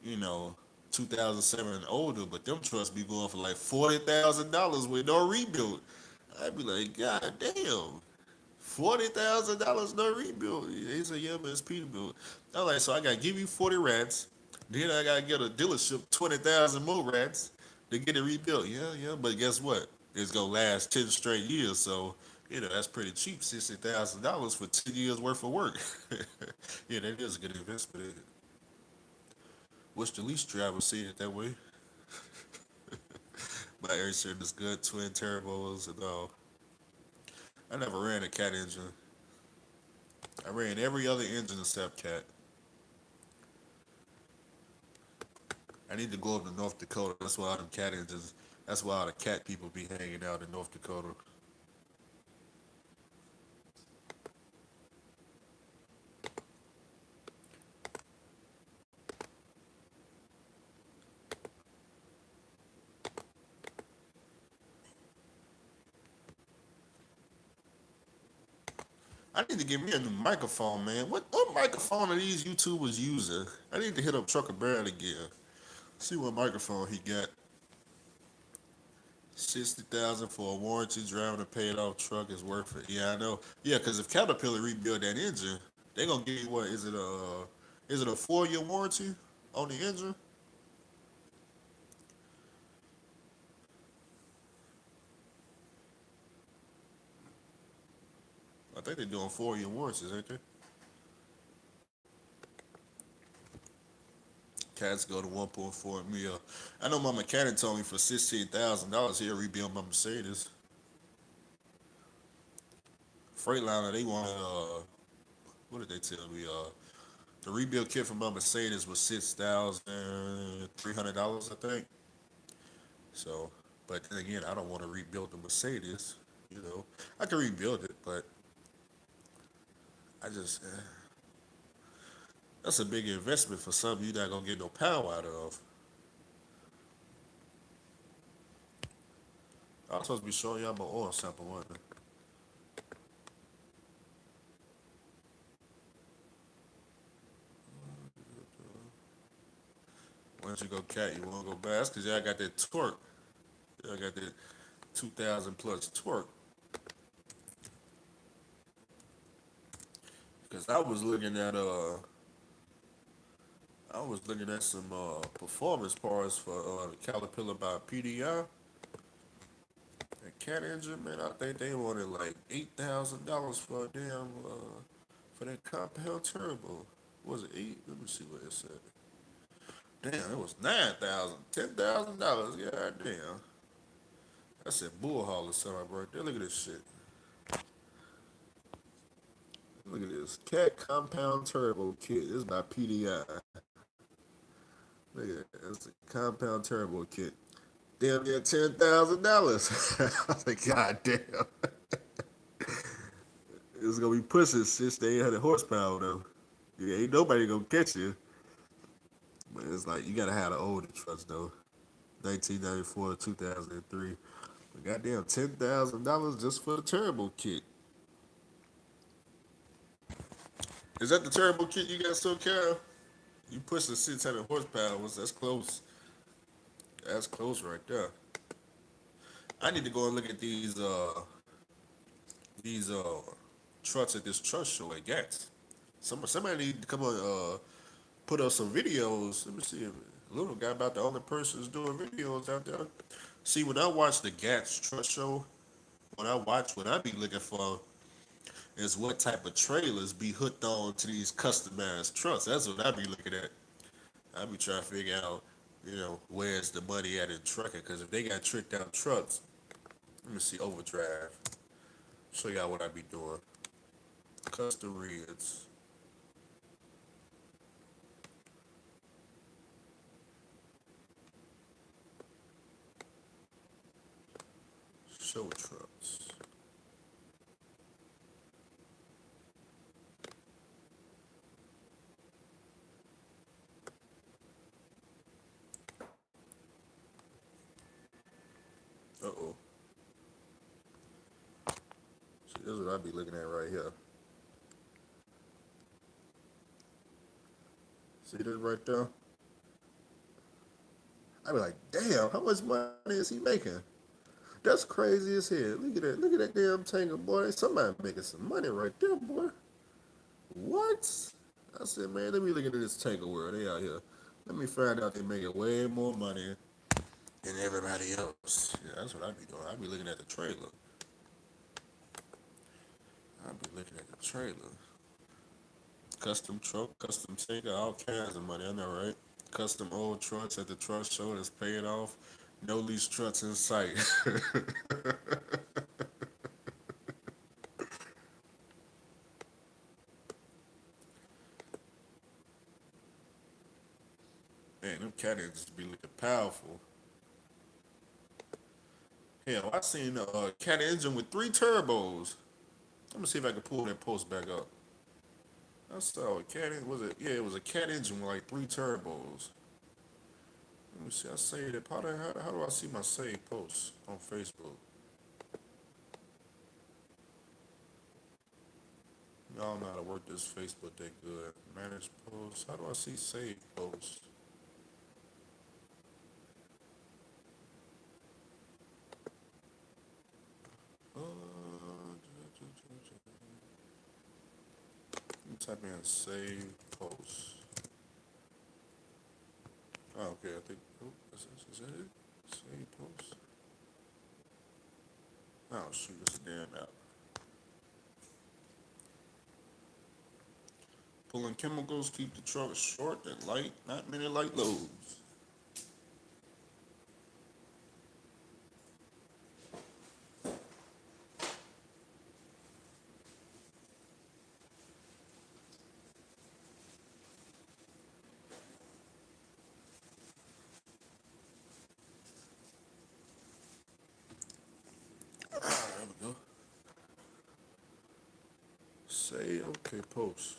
you know, 2007 and older, but them trucks be going for like $40,000 with no rebuild. I'd be like, God damn. $40,000 no rebuild. He said, "Yeah, man, it's Peterbilt." I'm like, "So I gotta give you 40 rats, then I gotta get a dealership 20,000 more rats to get it rebuilt." Yeah, yeah, but guess what? It's gonna last 10 straight years, so that's pretty cheap. $60,000 for 10 years worth of work. Yeah, that is a good investment. What's the lease driver see it that way? My air is good, twin turbos and all. I never ran a cat engine. I ran every other engine except cat. I need to go up to North Dakota. That's why all them cat engines. That's why all the cat people be hanging out in North Dakota. I need to get me a new microphone, man. What microphone are these YouTubers using? I need to hit up Trucker Barrel again. See what microphone he got. 60,000 for a warranty, driving a paid off truck is worth it. Yeah, I know. Yeah, because if Caterpillar rebuild that engine, they gonna give you what? Is it a 4-year warranty on the engine? I think they're doing 4-year warranties, ain't they? Cats go to 1.4 mil. I know my mechanic told me for $16,000 he'll rebuild my Mercedes. Freightliner, they wanted what did they tell me? The rebuild kit for my Mercedes was $6,300, I think. So, but then again, I don't want to rebuild the Mercedes. You know, I can rebuild it, but I just that's a big investment for something you're not gonna get no power out of. I was supposed to be showing y'all my oil sample, wasn't I? Once you go cat, you wanna go back. That's because y'all got that torque. Y'all got that 2,000 plus torque. Because I was looking at some performance parts for the Caterpillar by PDI. That cat engine, man, I think they wanted like $8,000 for a damn for that compound turbo. Was it 8? Let me see what it said. Damn, it was 9,000, $10,000. God damn. I said bull hall or something right there. Look at this shit. Look at this. Cat compound turbo kit. This is by PDI. Look at that. That's a compound turbo kit. Damn near $10,000. I was like, God damn. It's gonna be pushing 6 to 800 horsepower though. Yeah, ain't nobody gonna catch you. But it's like you gotta have the older trucks though. 1994 to 2003. But goddamn $10,000 just for the turbo kit. Is that the turbo kit you got so Carol? You push the 600 horsepower, that's close. That's close right there. I need to go and look at these trucks at this truck show at Gats. Somebody need to come on put up some videos. Let me see if little guy about the only person who's doing videos out there. See, when I watch the Gats truck show, what I be looking for is what type of trailers be hooked on to these customized trucks. That's what I be looking at. I be trying to figure out, where's the money at in trucking? Because if they got tricked out trucks, let me see overdrive. Show y'all what I be doing. Custom rigs, show trucks. Uh oh. See, this is what I be looking at right here. See this right there? I be like, damn, how much money is he making? That's crazy as hell. Look at that. Look at that damn tanker, boy. Somebody making some money right there, boy. What? I said, man, let me look into this tanker world. They out here. Let me find out they making way more money than everybody else. Yeah, that's what I be doing. I be looking at the trailer. I be looking at the trailer. Custom truck, custom tanker, all kinds of money. I know, right? Custom old trucks at the truck show that's paid off. No lease trucks in sight. cat engines be looking powerful. Hell, I seen a cat engine with 3 turbos. Let me see if I can pull that post back up. I saw a cat engine. Was it? Yeah, it was a cat engine with like 3 turbos. Let me see. I saved it. How do I see my saved posts on Facebook? Y'all know how to work this Facebook that good. Manage posts. How do I see saved posts? Let me type in save posts. Oh, okay, I think. Oh, is that it? Save posts. Oh shoot, it's a damn app. Pulling chemicals keep the truck short and light. Not many light loads. There we go. Say okay, post.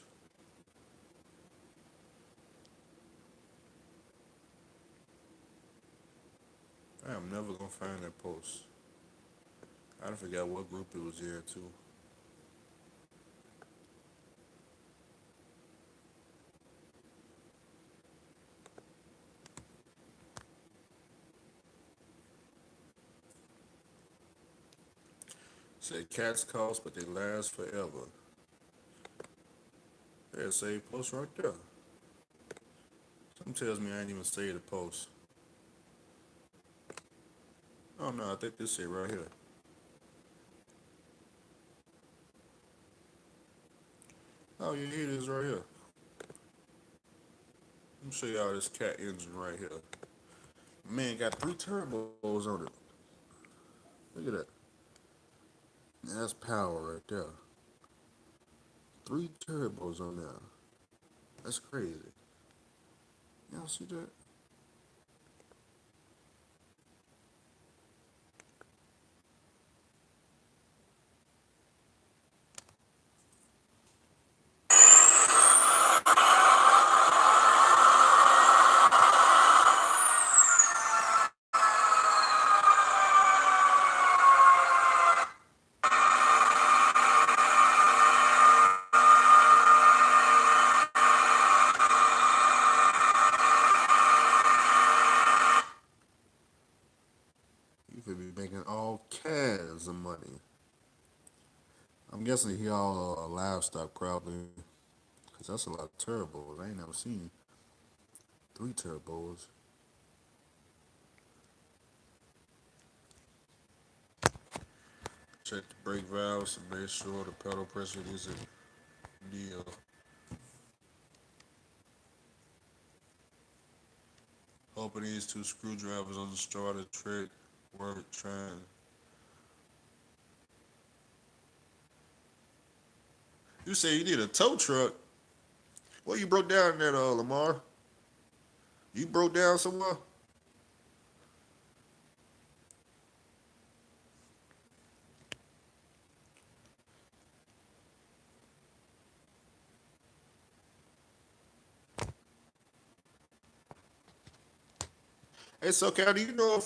I am never gonna find that post. I forgot what group it was in too. Said cats cost, but they last forever. There's a post right there. Something tells me I ain't even saved the post. Oh no, I think this shit right here. Oh yeah, here it is right here. Let me show y'all this cat engine right here. Man, got 3 turbos on it. Look at that. That's power right there. 3 turbos on there. That's crazy. Y'all see that? You could be making all kinds of money. I'm guessing he all livestock probably, cause that's a lot of turbos. I ain't never seen 3 turbos. Check the brake valves to make sure the pedal pressure isn't deal. Hoping these 2 screwdrivers on the starter trick work trying. You say you need a tow truck? Well, you broke down in that, Lamar. You broke down somewhere? It's okay. Do you know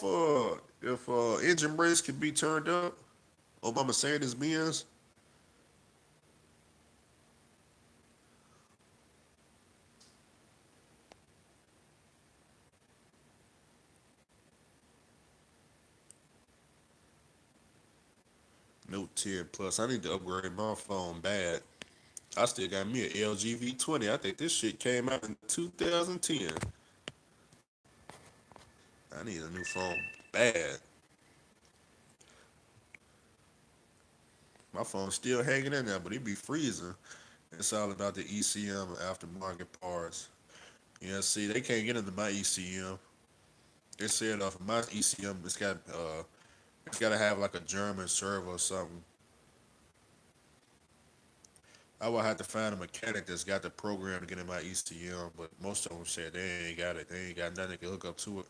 if engine brakes can be turned up on my Mercedes Benz? Note 10 Plus. I need to upgrade my phone bad. I still got me an LG V20. I think this shit came out in 2010. I need a new phone bad. My phone's still hanging in there, but it be freezing. It's all about the ECM aftermarket parts. Yeah, see, they can't get into my ECM. They said for my ECM, it's got to have like a German server or something. I would have to find a mechanic that's got the program to get in my ECM, but most of them said they ain't got it. They ain't got nothing that can hook up to it.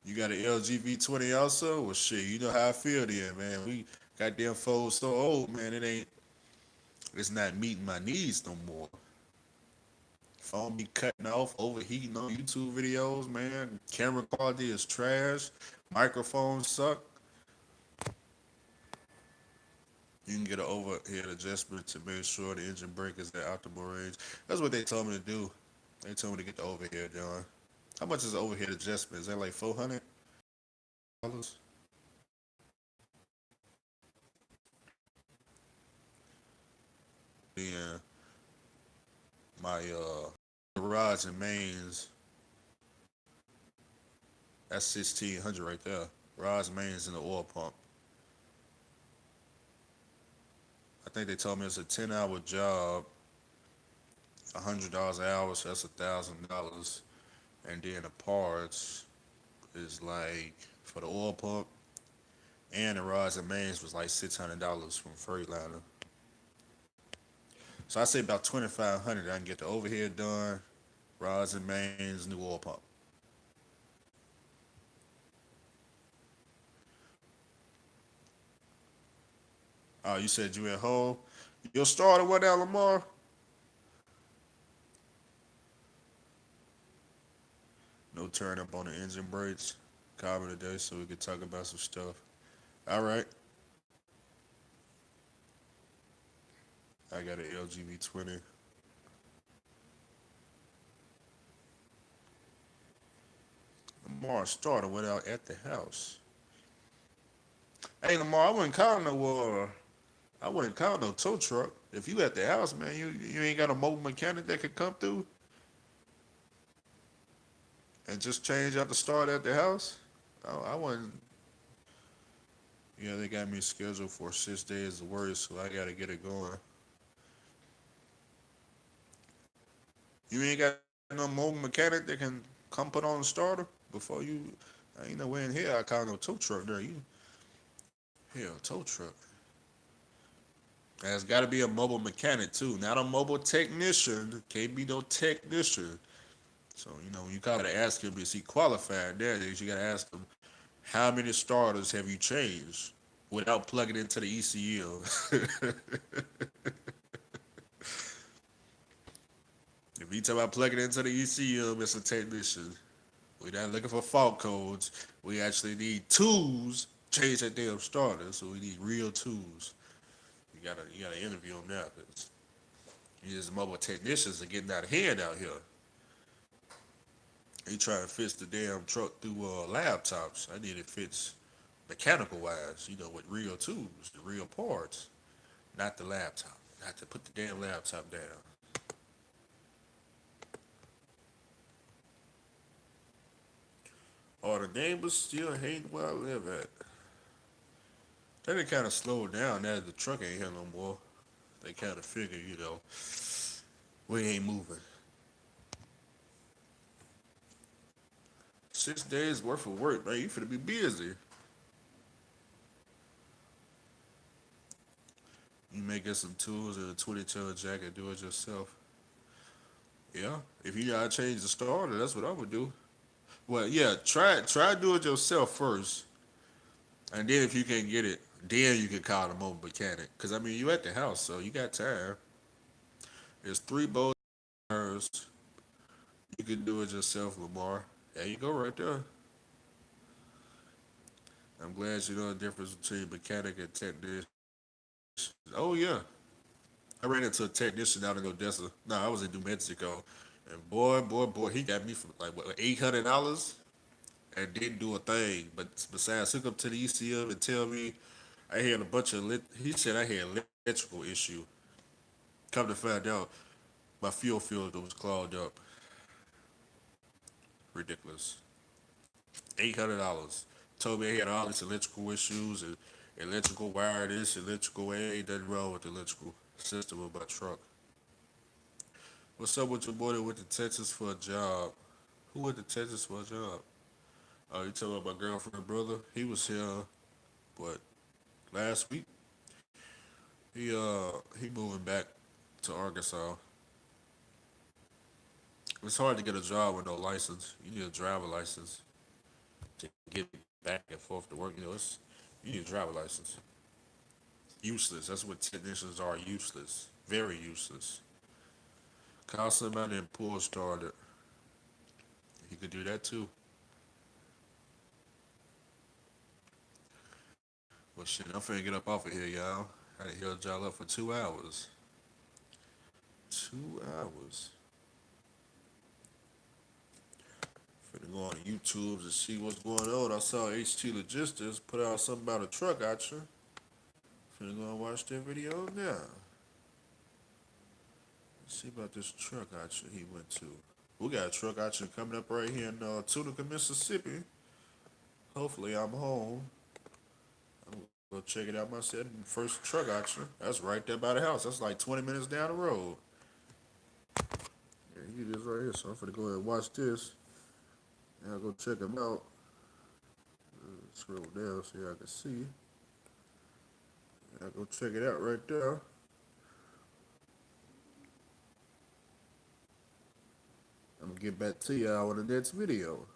You got an LG V20 also? Well, shit, you know how I feel then, man. We goddamn phones so old, man. It's not meeting my needs no more. Phone be cutting off, overheating on YouTube videos, man. Camera quality is trash. Microphones suck. You can get an overhead adjustment to make sure the engine brake is at optimal range. That's what they told me to do. They told me to get the overhead done. How much is the overhead adjustment? Is that like $400? Then my garage and mains, that's 1600 right there. Garage mains and the oil pump. I think they told me it's a 10-hour job, $100 an hour, so that's $1,000. And then the parts is like for the oil pump and the rods and mains was like $600 from Freightliner. So I say about 2,500. I can get the overhead done, rods and mains, new oil pump. Oh, you said you at home. Your starter what out, Lamar? No turn up on the engine brakes. Call me today so we can talk about some stuff. All right. I got an LG V20. Lamar starter went out at the house. Hey Lamar, I wouldn't count no tow truck. If you at the house, man, you ain't got a mobile mechanic that could come through and just change out the start at the house. I wouldn't. Yeah, they got me scheduled for 6 days of work, so I gotta get it going. You ain't got no mobile mechanic that can come put on the starter before you. I ain't no way in here I count no tow truck there. You hell tow truck. There's got to be a mobile mechanic too, not a mobile technician. Can't be no technician. So when you gotta ask him, is he qualified? There, you gotta ask him, how many starters have you changed without plugging into the ECU? If you talk about plugging into the ECU, Mr. Technician, we're not looking for fault codes. We actually need tools. Change that damn starter, so we need real tools. You gotta interview them now, cause these mobile technicians are getting out of hand out here. They trying to fix the damn truck through laptops. I need it fixed mechanical wise, with real tools, the real parts, not the laptop. Not to put the damn laptop down. Or the neighbors still hating where I live at. Then they kind of slowed down now that the truck ain't here no more. They kind of figure, we ain't moving. 6 days worth of work, man. You finna be busy. You may get some tools and a 20-ton jacket, do it yourself. Yeah, if you gotta change the starter, that's what I would do. Well, yeah, try do it yourself first, and then if you can get it, then you can call the mobile mechanic. Cause I mean, you at the house, so you got time. There's three bolts. You can do it yourself, Lamar. There you go, right there. I'm glad you know the difference between mechanic and technician. Oh yeah, I ran into a technician out in Odessa. No, I was in New Mexico, and boy, he got me for like what $800 and didn't do a thing. But besides hook up to the ECM and tell me I had a bunch of he said I had electrical issue. Come to find out, my fuel filter was clogged up. Ridiculous. $800. Told me I had all these electrical issues and electrical wire this, electrical ain't nothing wrong with the electrical system of my truck. What's up with your boy that went to Texas for a job? Who went to Texas for a job? Oh, you talking about my girlfriend brother? He was here, what, last week? He moving back to Arkansas. It's hard to get a job with no license. You need a driver license to get back and forth to work. You need a driver license. Useless. That's what technicians are. Useless. Very useless. Call somebody and pull started. He could do that too. Well, shit, I'm finna get up off of here, y'all. I had to held y'all up for 2 hours. 2 hours. Finna go on YouTube to see what's going on. I saw HT Logistics put out something about a truck auction. Finna go and watch that video now. Let's see about this truck auction he went to. We got a truck auction coming up right here in Tunica, Mississippi. Hopefully I'm home. I'm gonna go check it out myself. First truck auction. That's right there by the house. That's like 20 minutes down the road. Yeah, he is right here. So I'm finna go ahead and watch this. And I'll go check him out. Scroll down so y'all can see. I'll go check it out right there. I'm gonna get back to y'all in the next video.